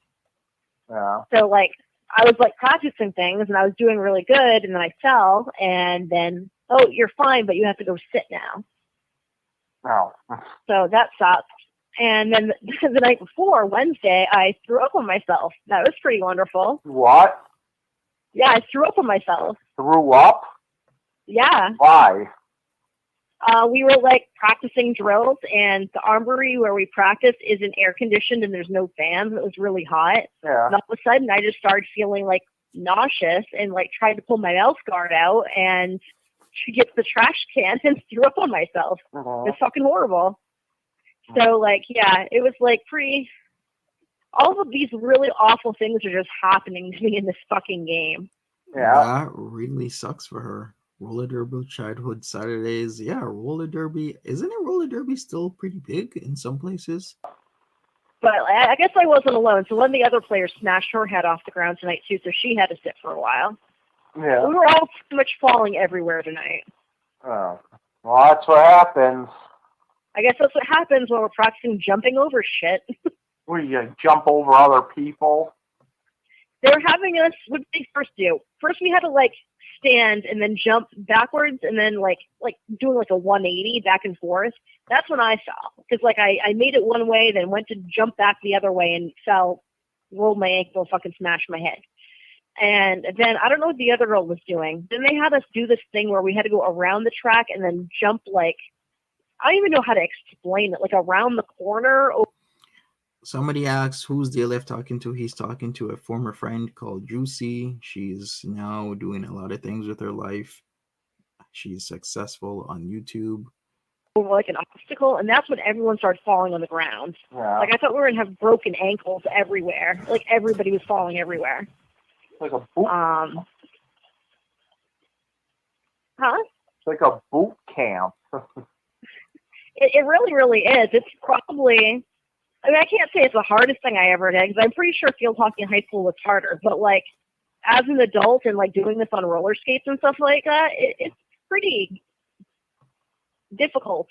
Yeah. So, like, I was like practicing things, and I was doing really good, and then I fell, and then, oh, you're fine, but you have to go sit now. Oh. So that sucked. And then the night before, Wednesday, I threw up on myself. That was pretty wonderful. What? Yeah, I threw up on myself. Threw up? Yeah. Why? We were like practicing drills, and the armory where we practiced isn't air conditioned and there's no fans. It was really hot. Yeah. And all of a sudden, I just started feeling like nauseous and like tried to pull my mouth guard out and get the trash can and threw up on myself. Mm-hmm. It's fucking horrible. So like, yeah, it was like pretty. All of these really awful things are just happening to me in this fucking game. Yeah. That really sucks for her. Roller derby childhood Saturdays. Yeah, roller derby. Isn't it roller derby still pretty big in some places? But I guess I wasn't alone. So one of the other players smashed her head off the ground tonight too, so she had to sit for a while. Yeah. We were all pretty much falling everywhere tonight. Oh. Well, that's what happens. I guess that's what happens when we're practicing jumping over shit. Where you jump over other people? They were having us, what did they first do? First we had to like stand and then jump backwards and then like doing like a 180 back and forth. That's when I fell. Because like I made it one way, then went to jump back the other way and fell, rolled my ankle, fucking smashed my head. And then I don't know what the other girl was doing. Then they had us do this thing where we had to go around the track and then jump like, I don't even know how to explain it, like around the corner. Somebody asks, who's DLF talking to? He's talking to a former friend called Joosy. She's now doing a lot of things with her life. She's successful on YouTube. Like an obstacle, and that's when everyone started falling on the ground. Yeah. Like I thought we were gonna have broken ankles everywhere. Like everybody was falling everywhere. Like a boot. Huh? It's like a boot camp. It really, really is. It's probably. I mean, I can't say it's the hardest thing I ever did because I'm pretty sure field hockey in high school was harder. But like, as an adult and like doing this on roller skates and stuff like that, it's pretty difficult.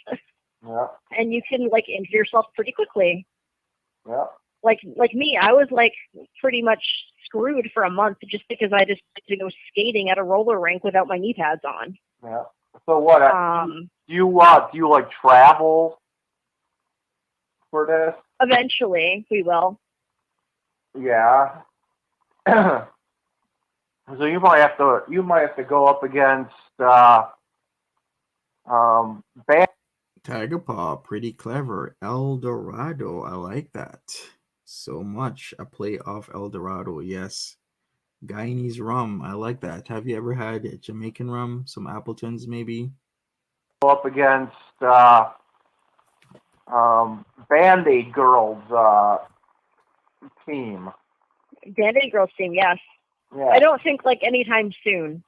Yeah. And you can like injure yourself pretty quickly. Yeah. like me, I was like pretty much screwed for a month just because I decided to go skating at a roller rink without my knee pads on. Yeah. So what? Do you like travel for this? Eventually, we will. Yeah. So you might have to go up against band. Tiger Paw, pretty clever. El Dorado, I like that so much. A play off El Dorado, yes. Guyanese rum, I like that. Have you ever had Jamaican rum? Some Appletons, maybe? Go up against Band-Aid Girls team. Band-Aid Girls team, yes. Yeah. I don't think like anytime soon.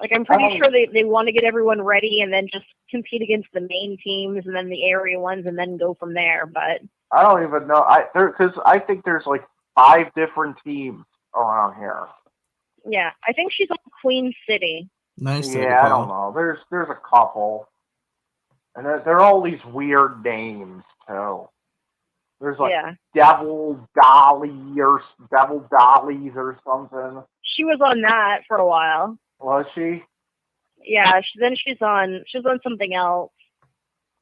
Like I'm pretty sure they want to get everyone ready and then just compete against the main teams and then the area ones and then go from there. But I don't even know. Because I think there's like 5 different teams around here. Yeah, I think she's on Queen City. Nice. Yeah, I don't know. There's a couple, and they're all these weird names too. There's like Devil Dollies or something. She was on that for a while. Was she? Yeah. Then she's on something else.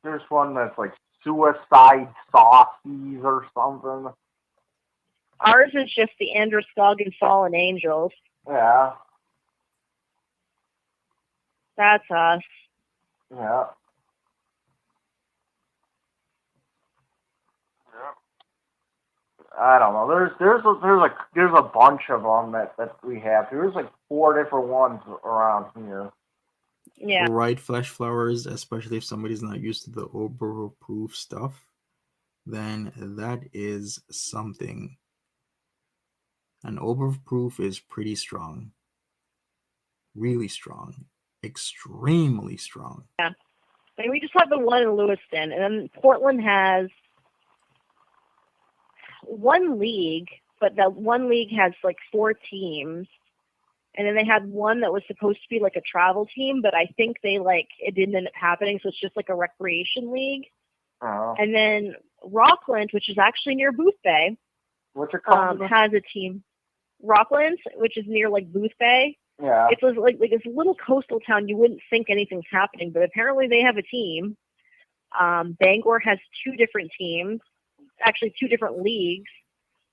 There's one that's like Suicide Saucies or something. Ours is just the Androscoggin Fallen Angels. Yeah. That's us. Yeah. I don't know. There's a bunch of them that we have. There's like 4 different ones around here. Yeah. Right, flesh flowers, especially if somebody's not used to the overproof stuff, then that is something. An overproof is pretty strong. Really strong. Extremely strong. Yeah. I mean, we just have the one in Lewiston, and then Portland has one league, but that one league has like 4 teams. And then they had one that was supposed to be like a travel team, but I think it didn't end up happening, so it's just like a recreation league. Oh. And then Rockland, which is actually near Booth Bay, has a team. Rockland, which is near like Booth Bay. Yeah. It's like this little coastal town. You wouldn't think anything's happening, but apparently they have a team. Bangor has 2 different teams, actually 2 different leagues.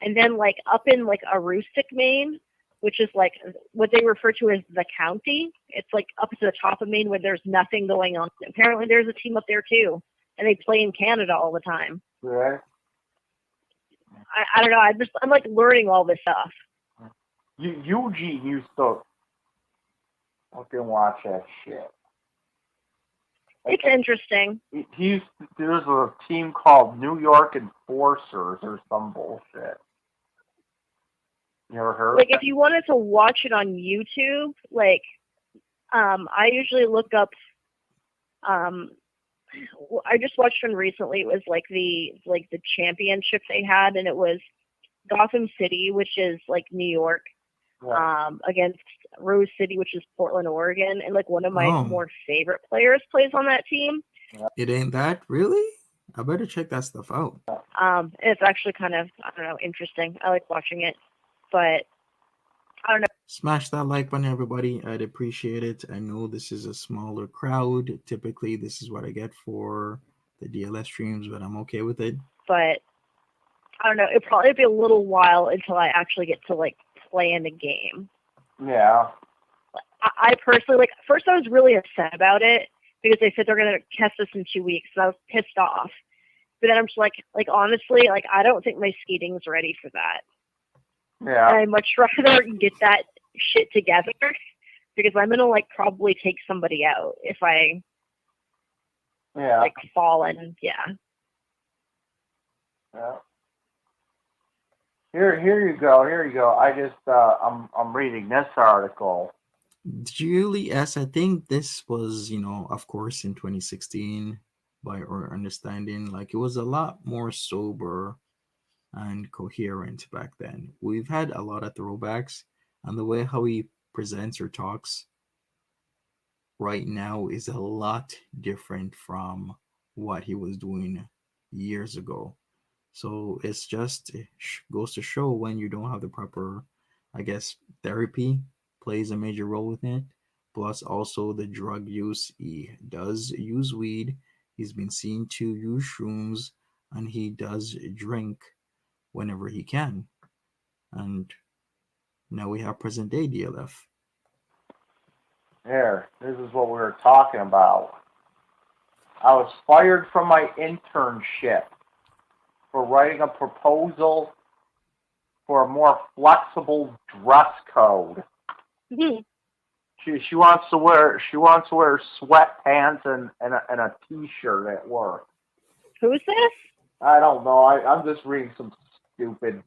And then like up in like Aroostook, Maine, which is like what they refer to as the county. It's like up to the top of Maine where there's nothing going on. Apparently there's a team up there too, and they play in Canada all the time. Right. I don't know. I'm like learning all this stuff. Eugene used to fucking watch that shit. It's interesting. There's a team called New York Enforcers or some bullshit. You ever heard? Like if you wanted to watch it on YouTube, like I usually look up. I just watched one recently. It was like the championship they had, and it was Gotham City, which is like New York, against Rose City, which is Portland, Oregon, and like one of my more favorite players plays on that team. It ain't that really? I better check that stuff out. It's actually kind of, I don't know, interesting. I like watching it, but I don't know. Smash that like button, everybody. I'd appreciate it. I know this is a smaller crowd. Typically, this is what I get for the DLS streams, but I'm okay with it. But I don't know. It'll probably be a little while until I actually get to like play in the game. Yeah. I personally, like, first I was really upset about it because they said they're going to test us in 2 weeks, and I was pissed off. But then I'm just like honestly, like, I don't think my skating's ready for that. Yeah. I'd much rather get that shit together because I'm going to, like, probably take somebody out if I, like, fall and, yeah. Here you go. I just, I'm reading this article. Julie S., I think this was, of course, in 2016, by our understanding, like it was a lot more sober and coherent back then. We've had a lot of throwbacks, and the way how he presents or talks right now is a lot different from what he was doing years ago. So it goes to show when you don't have the proper, I guess, therapy plays a major role with it. Plus, also the drug use. He does use weed. He's been seen to use shrooms, and he does drink whenever he can. And now we have present day DLF. There, this is what we were talking about. I was fired from my internship for writing a proposal for a more flexible dress code. Mhm. She wants to wear sweatpants and a t-shirt at work. Who's this? I don't know. I'm just reading some stupid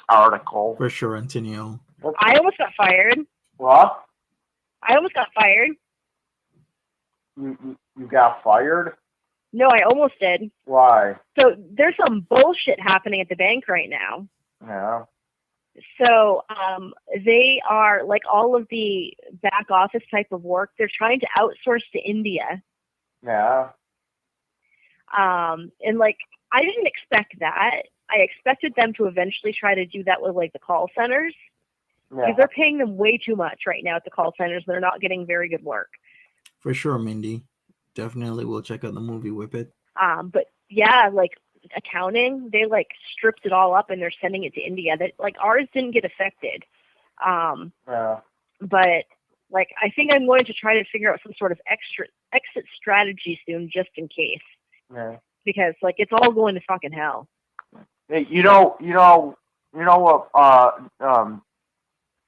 article. For sure, Antonio. I almost got fired. What? I almost got fired. You got fired? No, I almost did. Why? So there's some bullshit happening at the bank right now. Yeah. So they are, like, all of the back office type of work, they're trying to outsource to India. Yeah. And, like, I didn't expect that. I expected them to eventually try to do that with, like, the call centers. Yeah. Because they're paying them way too much right now at the call centers. They're not getting very good work. For sure, Mindy. Definitely we'll check out the movie Whip It. But yeah, like accounting, they like stripped it all up and they're sending it to India. That like ours didn't get affected. Yeah. But like I think I'm going to try to figure out some sort of exit strategy soon, just in case. Yeah. Because like it's all going to fucking hell. Hey, you know what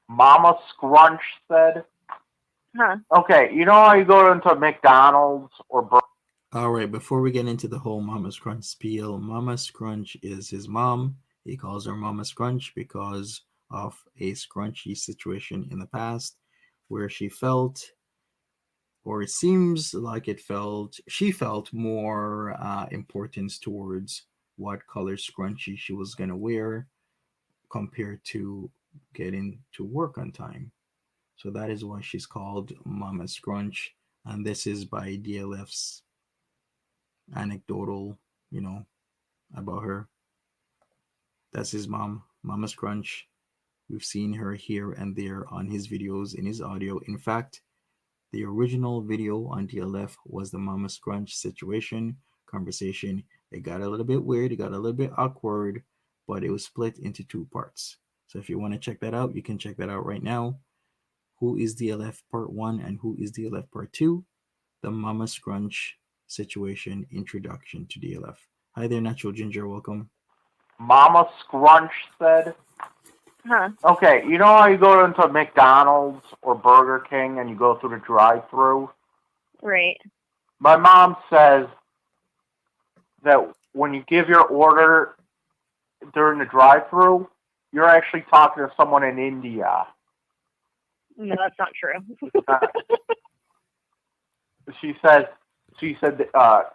Mama Scrunch said? Huh. Okay, you know how you go into McDonald's or All right, before we get into the whole Mama Scrunch spiel, Mama Scrunch is his mom. He calls her Mama Scrunch because of a scrunchy situation in the past where she felt, or it seems like she felt more importance towards what color scrunchie she was going to wear compared to getting to work on time. So that is why she's called Mama Scrunch. And this is by DLF's anecdotal, about her. That's his mom, Mama Scrunch. We've seen her here and there on his videos, in his audio. In fact, the original video on DLF was the Mama Scrunch situation conversation. It got a little bit weird, it got a little bit awkward, but it was split into two parts. So if you want to check that out, you can check that out right now. Who is DLF Part 1 and Who is DLF Part 2? The Mama Scrunch situation introduction to DLF. Hi there, Natural Ginger. Welcome. Mama Scrunch said? Huh. Okay, you know how you go into McDonald's or Burger King and you go through the drive-thru? Right. My mom says that when you give your order during the drive-thru, you're actually talking to someone in India. No, that's not true. She said that,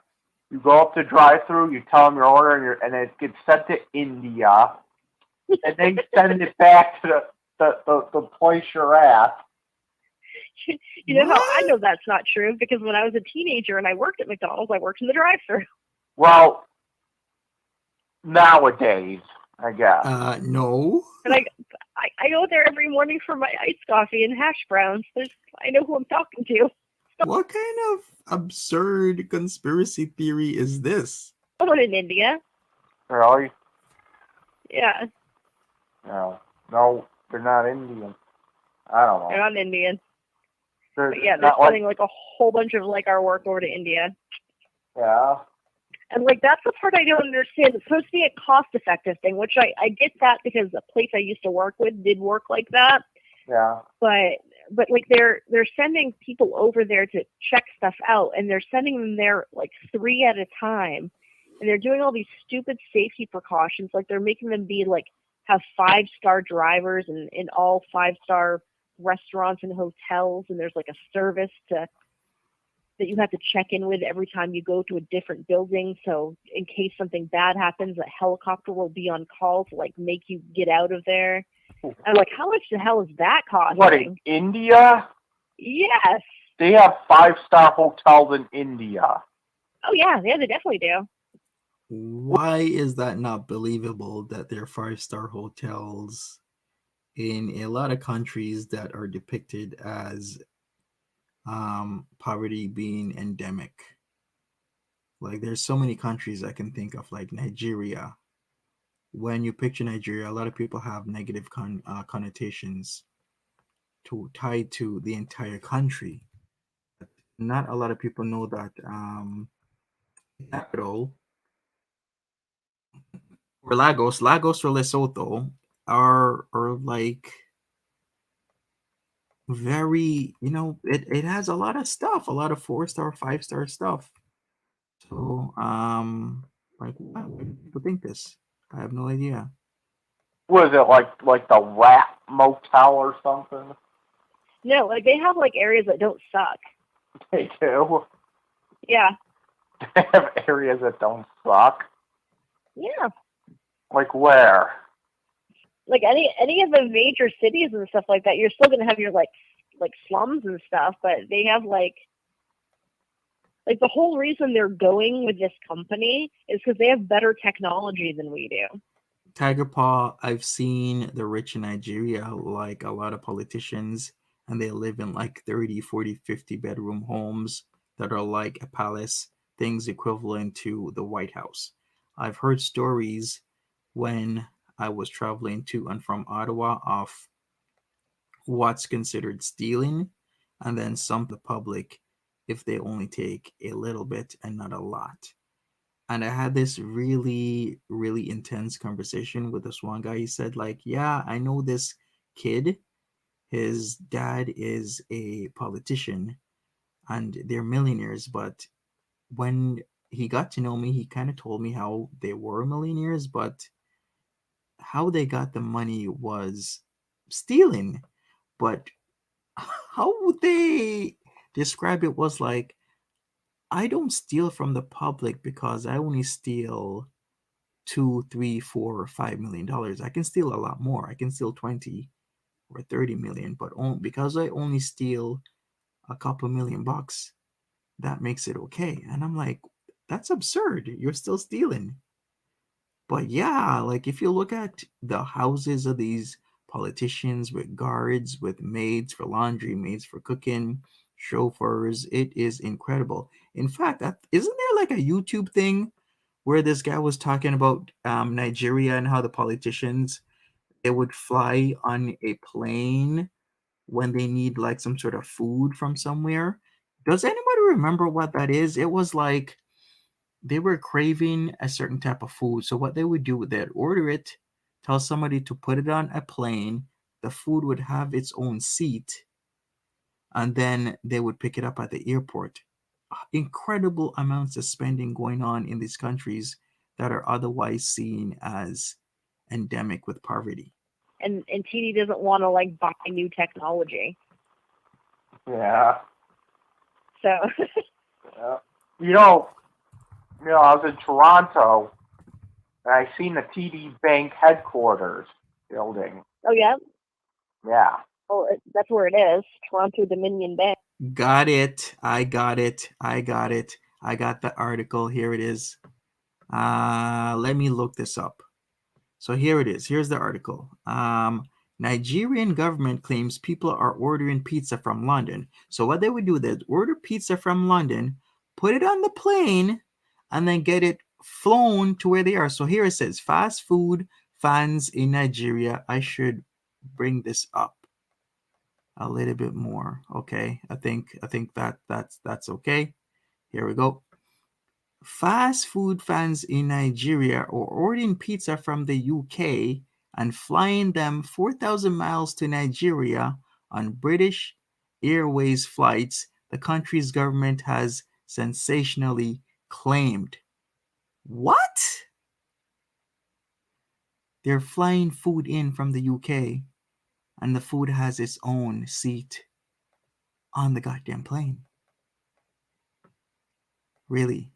you go up to drive-thru, you tell them your order, and it gets sent to India, and they send it back to the place you're at. You know how I know that's not true? Because when I was a teenager and I worked at McDonald's, I worked in the drive-thru. Well, nowadays, I guess. No. And I go there every morning for my iced coffee and hash browns. I know who I'm talking to. What kind of absurd conspiracy theory is this? Someone in India. Really? Yeah. No, they're not Indian. I don't know. They're not Indian. They're They're sending like a whole bunch of like our work over to India. Yeah. And like that's the part I don't understand. It's supposed to be a cost-effective thing, which I get that because the place I used to work with did work like that. Yeah. But like they're sending people over there to check stuff out, and they're sending them there like 3 at a time, and they're doing all these stupid safety precautions. Like they're making them be like have 5-star drivers and in all 5-star restaurants and hotels, and there's like a service that you have to check in with every time you go to a different building. So in case something bad happens, a helicopter will be on call to like make you get out of there. I'm like, how much the hell is that costing? What, in India? Yes. They have 5-star hotels in India. Oh yeah, they definitely do. Why is that not believable that there are five-star hotels in a lot of countries that are depicted as poverty being endemic? Like, there's so many countries I can think of, like Nigeria. When you picture Nigeria, a lot of people have negative connotations to tied to the entire country. Not a lot of people know that capital or Lagos or Lesotho are like very, it has a lot of stuff, a lot of four-star, five-star stuff. So like why do people think this? I have no idea. Was it like the Rat Motel or something? No, like they have like areas that don't suck. They do. Yeah. They have areas that don't suck. Yeah. Like where? Like any of the major cities and stuff like that, you're still gonna have your like slums and stuff, but they have like the whole reason they're going with this company is because they have better technology than we do. Tiger Paw, I've seen the rich in Nigeria, like a lot of politicians, and they live in like 30, 40, 50 bedroom homes that are like a palace, things equivalent to the White House. I've heard stories when I was traveling to and from Ottawa of what's considered stealing, and then some the public if they only take a little bit and not a lot. And I had this really, really intense conversation with this one guy. He said, like, yeah, I know this kid. His dad is a politician and they're millionaires. But when he got to know me, he kind of told me how they were millionaires, but how they got the money was stealing. But how would they describe it was like, I don't steal from the public because I only steal two, three, $4 or $5 million. I can steal a lot more. I can steal 20 or 30 million, but because I only steal a couple $1,000,000, that makes it okay. And I'm like, that's absurd. You're still stealing. But yeah, like if you look at the houses of these politicians with guards, with maids for laundry, maids for cooking, chauffeurs, it is incredible. In fact, isn't there like a YouTube thing where this guy was talking about Nigeria and how the politicians they would fly on a plane when they need like some sort of food from somewhere. Does anybody remember what that is? It was like they were craving a certain type of food. So what they would do, they'd order it, tell somebody to put it on a plane. The food would have its own seat, and then they would pick it up at the airport. Incredible amounts of spending going on in these countries that are otherwise seen as endemic with poverty. And TD doesn't want to like buy new technology. Yeah. So Yeah. I was in Toronto and I seen the TD Bank headquarters building. oh yeah, Yeah. well that's where it is, Toronto Dominion Bank. Got it. I got it. I got it. I got the article. Here it is. Let me look this up. So here it is. Here's the article. Nigerian government claims people are ordering pizza from London. So what they would do, they'd order pizza from London, put it on the plane, and then get it flown to where they are. So here it says fast food fans in Nigeria. I should bring this up a little bit more. Okay. I think that's okay. Here we go. Fast food fans in Nigeria are ordering pizza from the UK and flying them 4,000 miles to Nigeria on British Airways flights, the country's government has sensationally claimed. What? They're flying food in from the UK, and the food has its own seat on the goddamn plane. Really?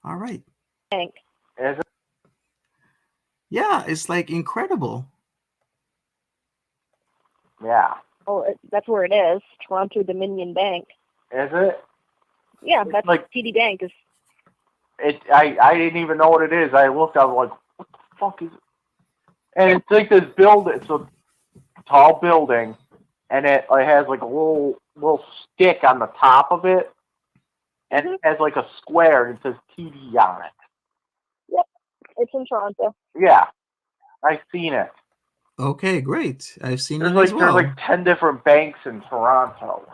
All right. Bank. Is it? Yeah, it's like incredible. Yeah. Oh, that's where it is, Toronto Dominion Bank. Is it? Yeah, that's Like TD Bank is. I didn't even know what it is. I looked, I was like, what the fuck is it? And it's like this building, it's a tall building, and it has like a little stick on the top of it, and it has like a square, and it says TD on it. Yep, it's in Toronto. Yeah, I've seen it. Okay, great. I've seen There's it like as well. there's like 10 different banks in Toronto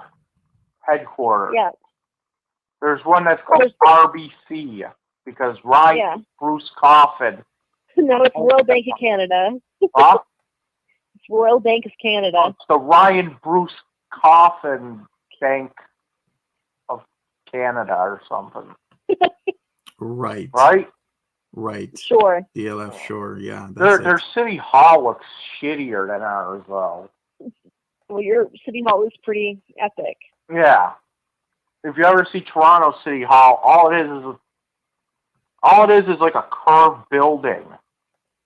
headquarters. Yeah. There's one that's called RBC because Ryan Bruce Coffin. No, it's Royal Bank of Canada. Huh? It's Royal Bank of Canada. It's the Ryan Bruce Coffin Bank of Canada or something. Right. Right? Sure. DLF, sure. Yeah. Their city hall looks shittier than ours, though. Well, your city hall is pretty epic. Yeah. If you ever see Toronto City Hall, all it is like a curved building.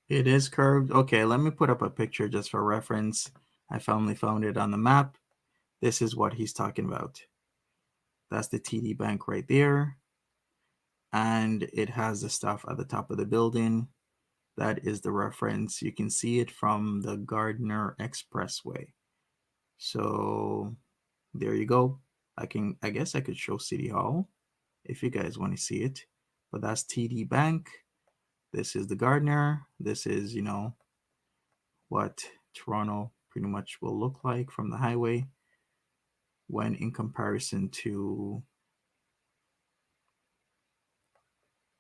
It is curved. Okay, let me put up a picture just for reference. I finally found it on the map. This is what he's talking about. That's the TD Bank right there. And it has the stuff at the top of the building. That is the reference. You can see it from the Gardner Expressway. So there you go. I guess I could show City Hall if you guys want to see it. But that's TD Bank. This is the Gardner. This is, what Toronto pretty much will look like from the highway when in comparison to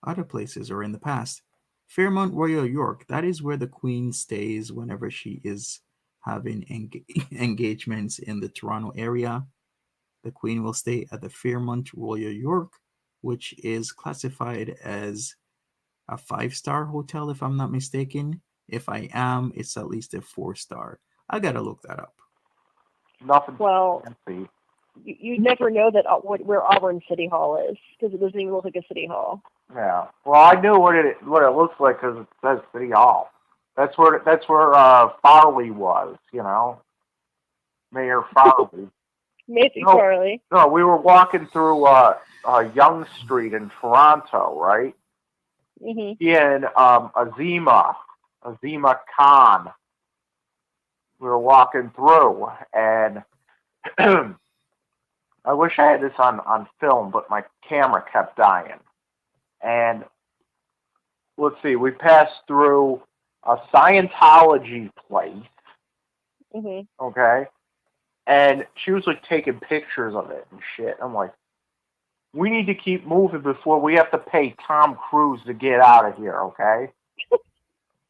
other places or in the past. Fairmont Royal York, that is where the Queen stays whenever she is having engagements in the Toronto area. The Queen will stay at the Fairmont Royal York, which is classified as a 5-star hotel, if I'm not mistaken. If I am, it's at least a 4-star. I gotta look that up. Nothing fancy. You never know that where Auburn City Hall is because it doesn't even look like a city hall. Yeah. Well, I knew what it looks like because it says City Hall. That's where Farley was. Mayor Farley. Farley. No, we were walking through Yonge Street in Toronto, right? Mm-hmm. He and Azima Khan. We were walking through, and I wish I had this on film, but my camera kept dying. And let's see, we passed through a Scientology place. Mm-hmm. Okay, and she was like taking pictures of it and shit. I'm like, we need to keep moving before we have to pay Tom Cruise to get out of here, okay?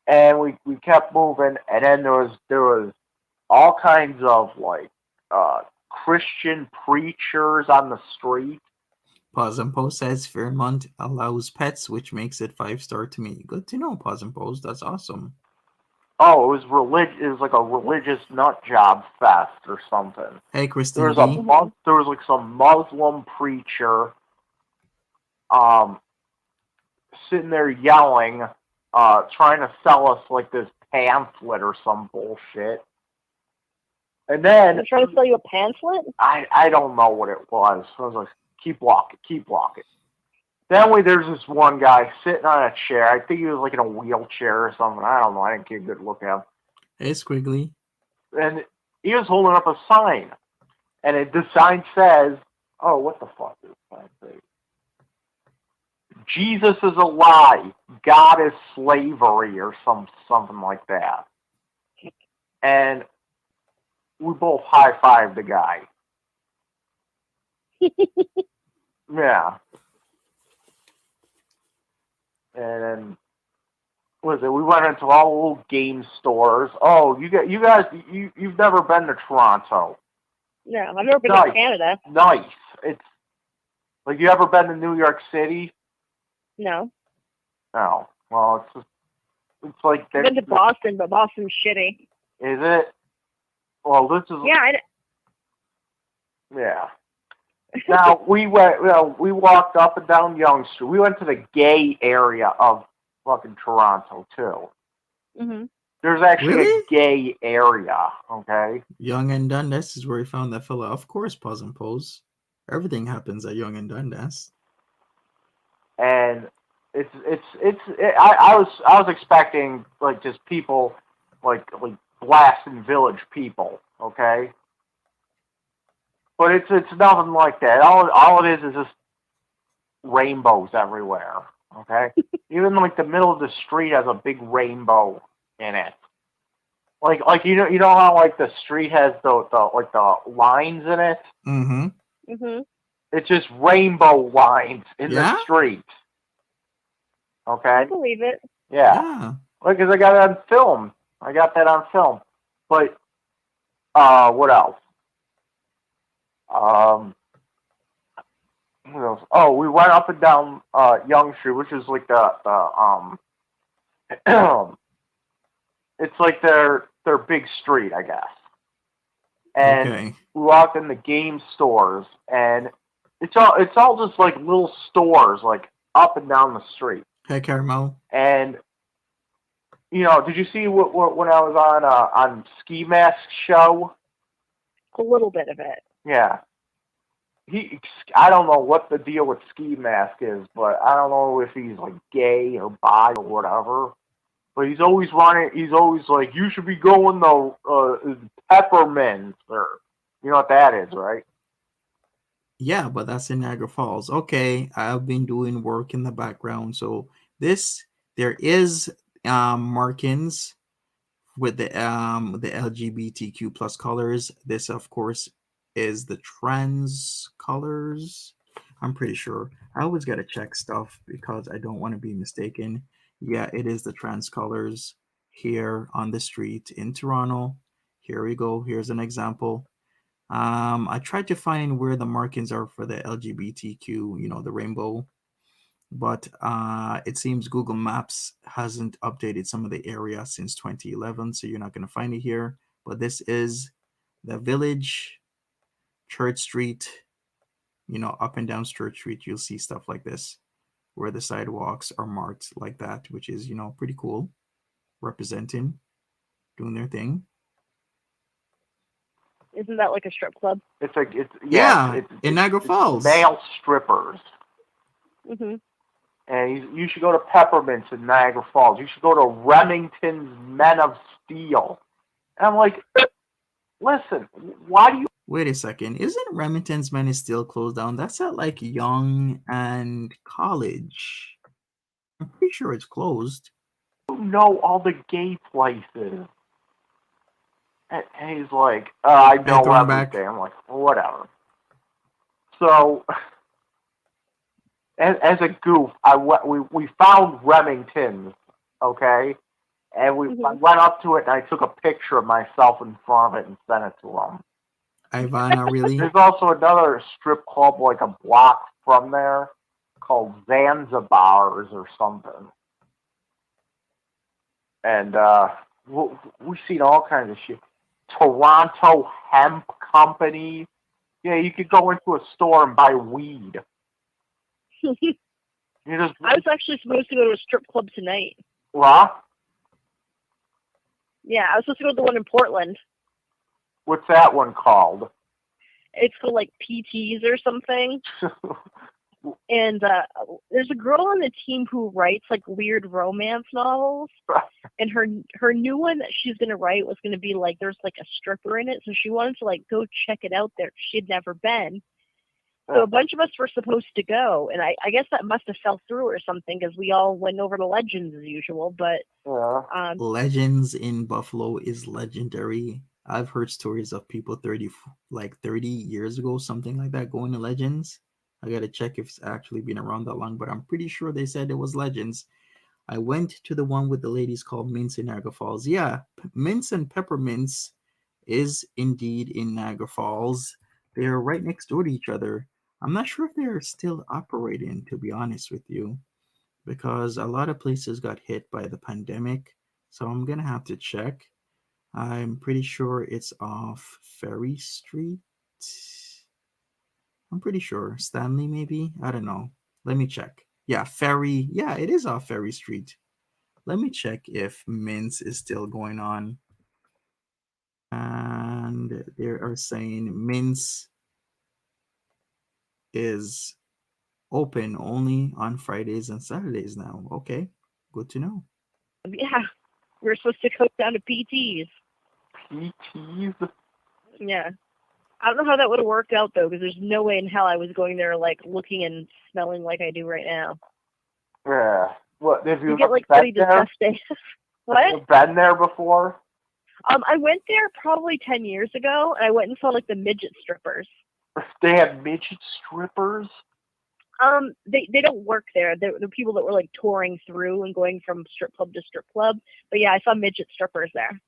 And we kept moving, and then there was all kinds of like Christian preachers on the street. Pause and Pose says Fairmont allows pets, which makes it 5-star to me. Good to know, Pause and Pose. That's awesome. Oh, it was like a religious nut job fest or something. Hey, Christine. There was like some Muslim preacher sitting there yelling, trying to sell us like this pamphlet or some bullshit. And then they're trying to sell you a pamphlet? I don't know what it was. I was like, keep walking. Then there's this one guy sitting on a chair. I think he was like in a wheelchair or something. I don't know. I didn't get a good look at him. Hey, Squiggly. And he was holding up a sign. And the sign says, oh, what the fuck does the sign say? Jesus is a lie. God is slavery or something like that. And we both high-fived the guy. Yeah. And then, what is it? We went into all the little game stores. Oh, you guys, you've never been to Toronto. No, I've never been to Canada. Nice. It's like, you ever been to New York City? No. No. Well, it's like I've been to Boston, but Boston's shitty. Is it? Well, this is. Yeah. Yeah. Now we walked up and down Yonge Street. We went to the gay area of fucking Toronto too. Mm-hmm. There's actually a gay area. Okay. Yonge and Dundas is where we found that fella. Of course, Pause and Pose. Everything happens at Yonge and Dundas. and I was expecting like just people like blasting village people, okay, but it's nothing like that. All it is just rainbows everywhere, okay. Even like the middle of the street has a big rainbow in it. Like you know how like the street has the like the lines in it. Mm-hmm. Mhm. It's just rainbow lines in the Yeah? street. I Okay. believe it. Yeah. Yeah. Because I got it on film. I got that on film. But what else? Um, what else? Oh, we went up and down Young Street, which is like it's like their big street, I guess. And Okay. we walked in the game stores, and it's all just like little stores, like up and down the street. Hey, Caramel. And did you see what when I was on Ski Mask show? A little bit of it. Yeah, he. I don't know what the deal with Ski Mask is, but I don't know if he's like gay or bi or whatever. But he's always running. He's always like, you should be going to Peppermint, or you know what that is, right? Yeah, but that's in Niagara Falls. Okay, I've been doing work in the background. So this there is markings with the LGBTQ plus colors. This of course is the trans colors. I'm pretty sure. I always gotta check stuff because I don't want to be mistaken. Yeah, it is the trans colors here on the street in Toronto. Here we go. Here's an example. I tried to find where the markings are for the LGBTQ, the rainbow, but it seems Google Maps hasn't updated some of the area since 2011, so you're not going to find it here. But this is the village, Church Street, up and down Church Street, you'll see stuff like this where the sidewalks are marked like that, which is, pretty cool, representing, doing their thing. Isn't that like a strip club? It's like it's yeah, Yeah, in Niagara it's Falls. male strippers. Mhm. And you should go to Peppermints in Niagara Falls. You should go to Remington's Men of Steel. And I'm like, listen, why do you Wait a second. Isn't Remington's Men is still closed down? That's at like Young and College. I'm pretty sure it's closed. know all the gay places? And he's like, I Hey, know Thornback. everything. I'm like, whatever. So, as a goof, we found Remington's, okay? And I Mhm. went up to it and I took a picture of myself in front of it and sent it to him. Ivana, really? There's also another strip club like a block from there called Zanzibar's or something. And we've seen all kinds of shit. Toronto Hemp Company. Yeah, you could go into a store and buy weed. You just I was actually supposed to go to a strip club tonight. what? Yeah, I was supposed to go to the one in Portland. What's that one called? It's called like PTs or something. And there's a girl on the team who writes like weird romance novels. And her new one that she's gonna write was gonna be like there's like a stripper in it, so she wanted to like go check it out there. She'd never been. So a bunch of us were supposed to go, and I guess that must have fell through or something because we all went over to Legends as usual. But Yeah. Legends in Buffalo is legendary. I've heard stories of people 30 years ago, something like that, going to Legends. I gotta check if it's actually been around that long, but I'm pretty sure they said it was Legends. I went to the one with the ladies called Mints in Niagara Falls. Yeah, Mints and Peppermints is indeed in Niagara Falls. They're right next door to each other. I'm not sure if they're still operating, to be honest with you, because a lot of places got hit by the pandemic. So I'm gonna have to check. I'm pretty sure it's off Ferry Street. I'm pretty sure. Stanley, maybe? I don't know. Let me check. Yeah, Ferry. Yeah, it is off Ferry Street. Let me check if Mints is still going on. And they are saying Mints is open only on Fridays and Saturdays now. Okay, good to know. Yeah, we were supposed to go down to PT's. PTs? Yeah. I don't know how that would have worked out though, because there's no way in hell I was going there like looking and smelling like I do right now. Yeah. What, have you You get like been pretty there? disgusting. What? Have you been there before? I went there probably 10 years ago, and I went and saw like the midget strippers. They have midget strippers? They don't work there. They're people that were like touring through and going from strip club to strip club. But yeah, I saw midget strippers there.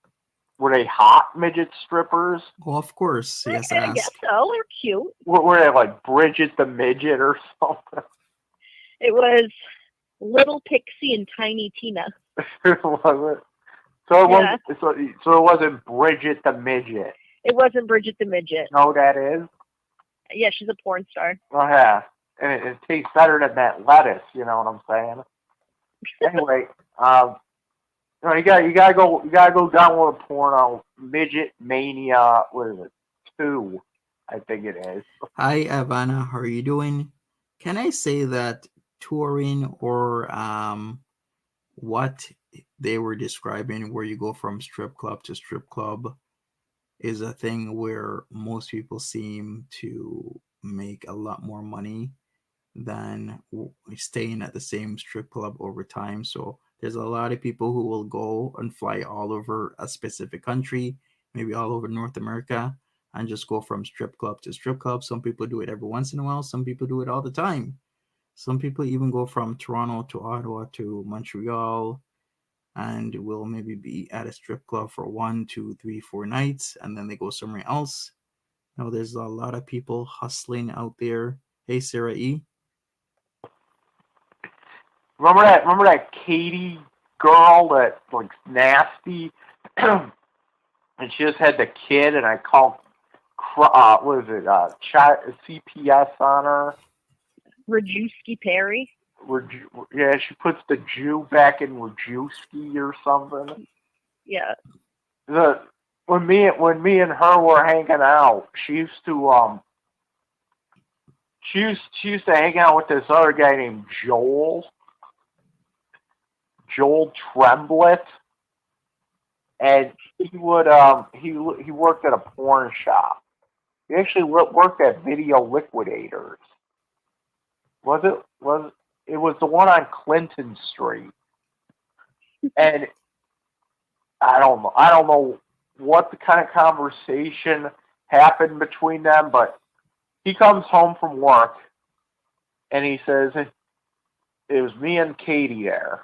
Were they hot midget strippers? Well, of course, yes, I guess ask. so. They're cute. Were they like Bridget the Midget or something? It was Little Pixie and Tiny Tina. Was it? So it wasn't. So it wasn't Bridget the Midget. It wasn't Bridget the Midget. No, that is. Yeah, she's a porn star. Oh yeah, and it tastes better than that lettuce. You know what I'm saying? Anyway, you gotta go download porno. Midget Mania. What is it? 2, I think it is. Hi, Ivana. How are you doing? Can I say that touring or what they were describing, where you go from strip club to strip club, is a thing where most people seem to make a lot more money than staying at the same strip club over time. So there's a lot of people who will go and fly all over a specific country, maybe all over North America, and just go from strip club to strip club. Some people do it every once in a while. Some people do it all the time. Some people even go from Toronto to Ottawa to Montreal and will maybe be at a strip club for 1, 2, 3, 4 nights, and then they go somewhere else. Now there's a lot of people hustling out there. Hey, Sarah E. Remember that Katie girl that like nasty, and she just had the kid, and I called. What is it? CPS on her. Rajewski Perry. Yeah, she puts the Jew back in Rajewski or something. Yeah. When me and her were hanging out, she used to hang out with this other guy named Joel Tremblett, and he would he worked at a porn shop. He actually worked at Video Liquidators. It was the one on Clinton Street, and I don't know what the kind of conversation happened between them, but he comes home from work and he says it was me and Katie there.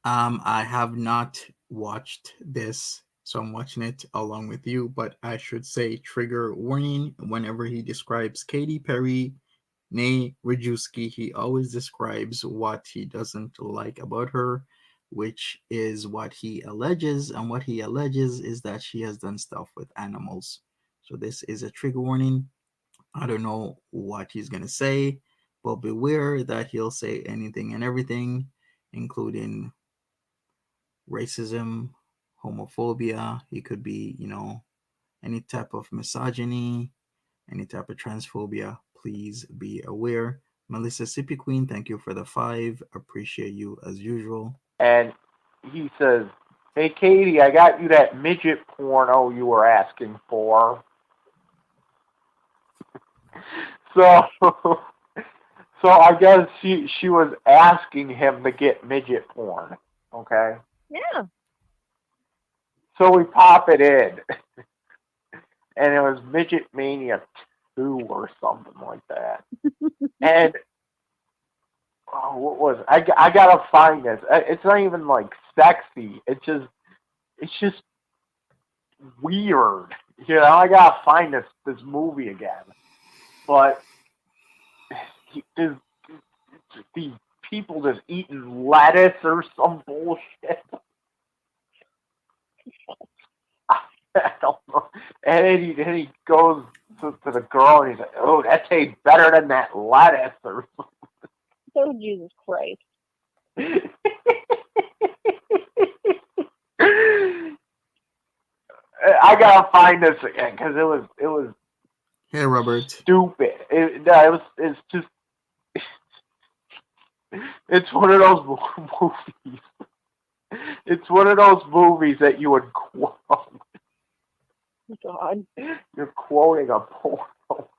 I have not watched this, so I'm watching it along with you, but I should say trigger warning whenever he describes Katy Perry, nay Rajewski, he always describes what he doesn't like about her, which is what he alleges, and what he alleges is that she has done stuff with animals. So this is a trigger warning. I don't know what he's going to say, but beware that he'll say anything and everything, including racism, homophobia. He could be, any type of misogyny, any type of transphobia. Please be aware. Melissa Sippy Queen, thank you for the 5. Appreciate you as usual. And he says, "Hey Katie, I got you that midget porno you were asking for." So I guess she was asking him to get midget porn. Okay. Yeah. So we pop it in, and it was Midget Mania 2 or something like that. And what was it? I gotta find this. It's not even like sexy. It's just weird. I gotta find this movie again. But these people just eating lettuce or some bullshit. I don't know. And then he goes to the girl and he's like, "Oh, that tastes better than that lettuce," or something. Oh, Jesus Christ. I gotta find this again because it was Hey, Robert. stupid. It's just It's one of those movies. It's one of those movies that you would quote. God. You're quoting a porno.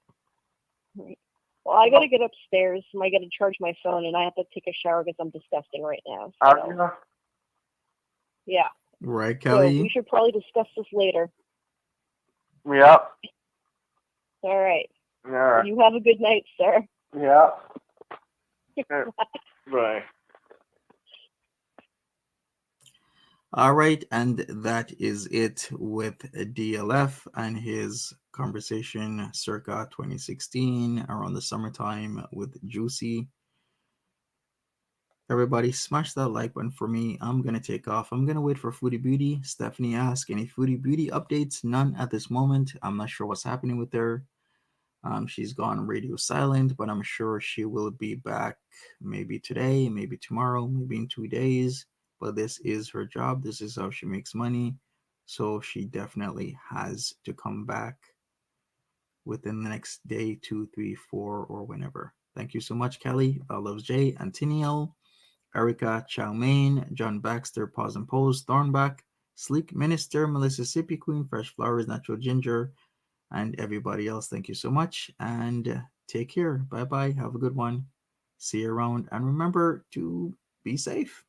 Right. Well, I gotta get upstairs. I gotta charge my phone, and I have to take a shower because I'm disgusting right now. Are So, you? yeah. Right, So we Kelly? should probably discuss this later. Yep. All right. Yeah. You have a good night, sir. Yeah. Right. All right, and that is it with DLF and his conversation circa 2016 around the summertime with Joosy. Everybody, smash that like button for me. I'm gonna take off. I'm gonna wait for Foodie Beauty. Stephanie asked, any Foodie Beauty updates? None at this moment. I'm not sure what's happening with her. She's gone radio silent, but I'm sure she will be back maybe today, maybe tomorrow, maybe in 2 days. But this is her job. This is how she makes money. So she definitely has to come back within the next day, 2, 3, 4, or whenever. Thank you so much, Kelly. Loves J, Antiniel, Erica Chowmain, John Baxter, Pause and Pose, Thornback, Sleek Minister, Mississippi Queen, Fresh Flowers, Natural Ginger, and everybody else. Thank you so much and take care. Bye bye. Have a good one. See you around. And remember to be safe.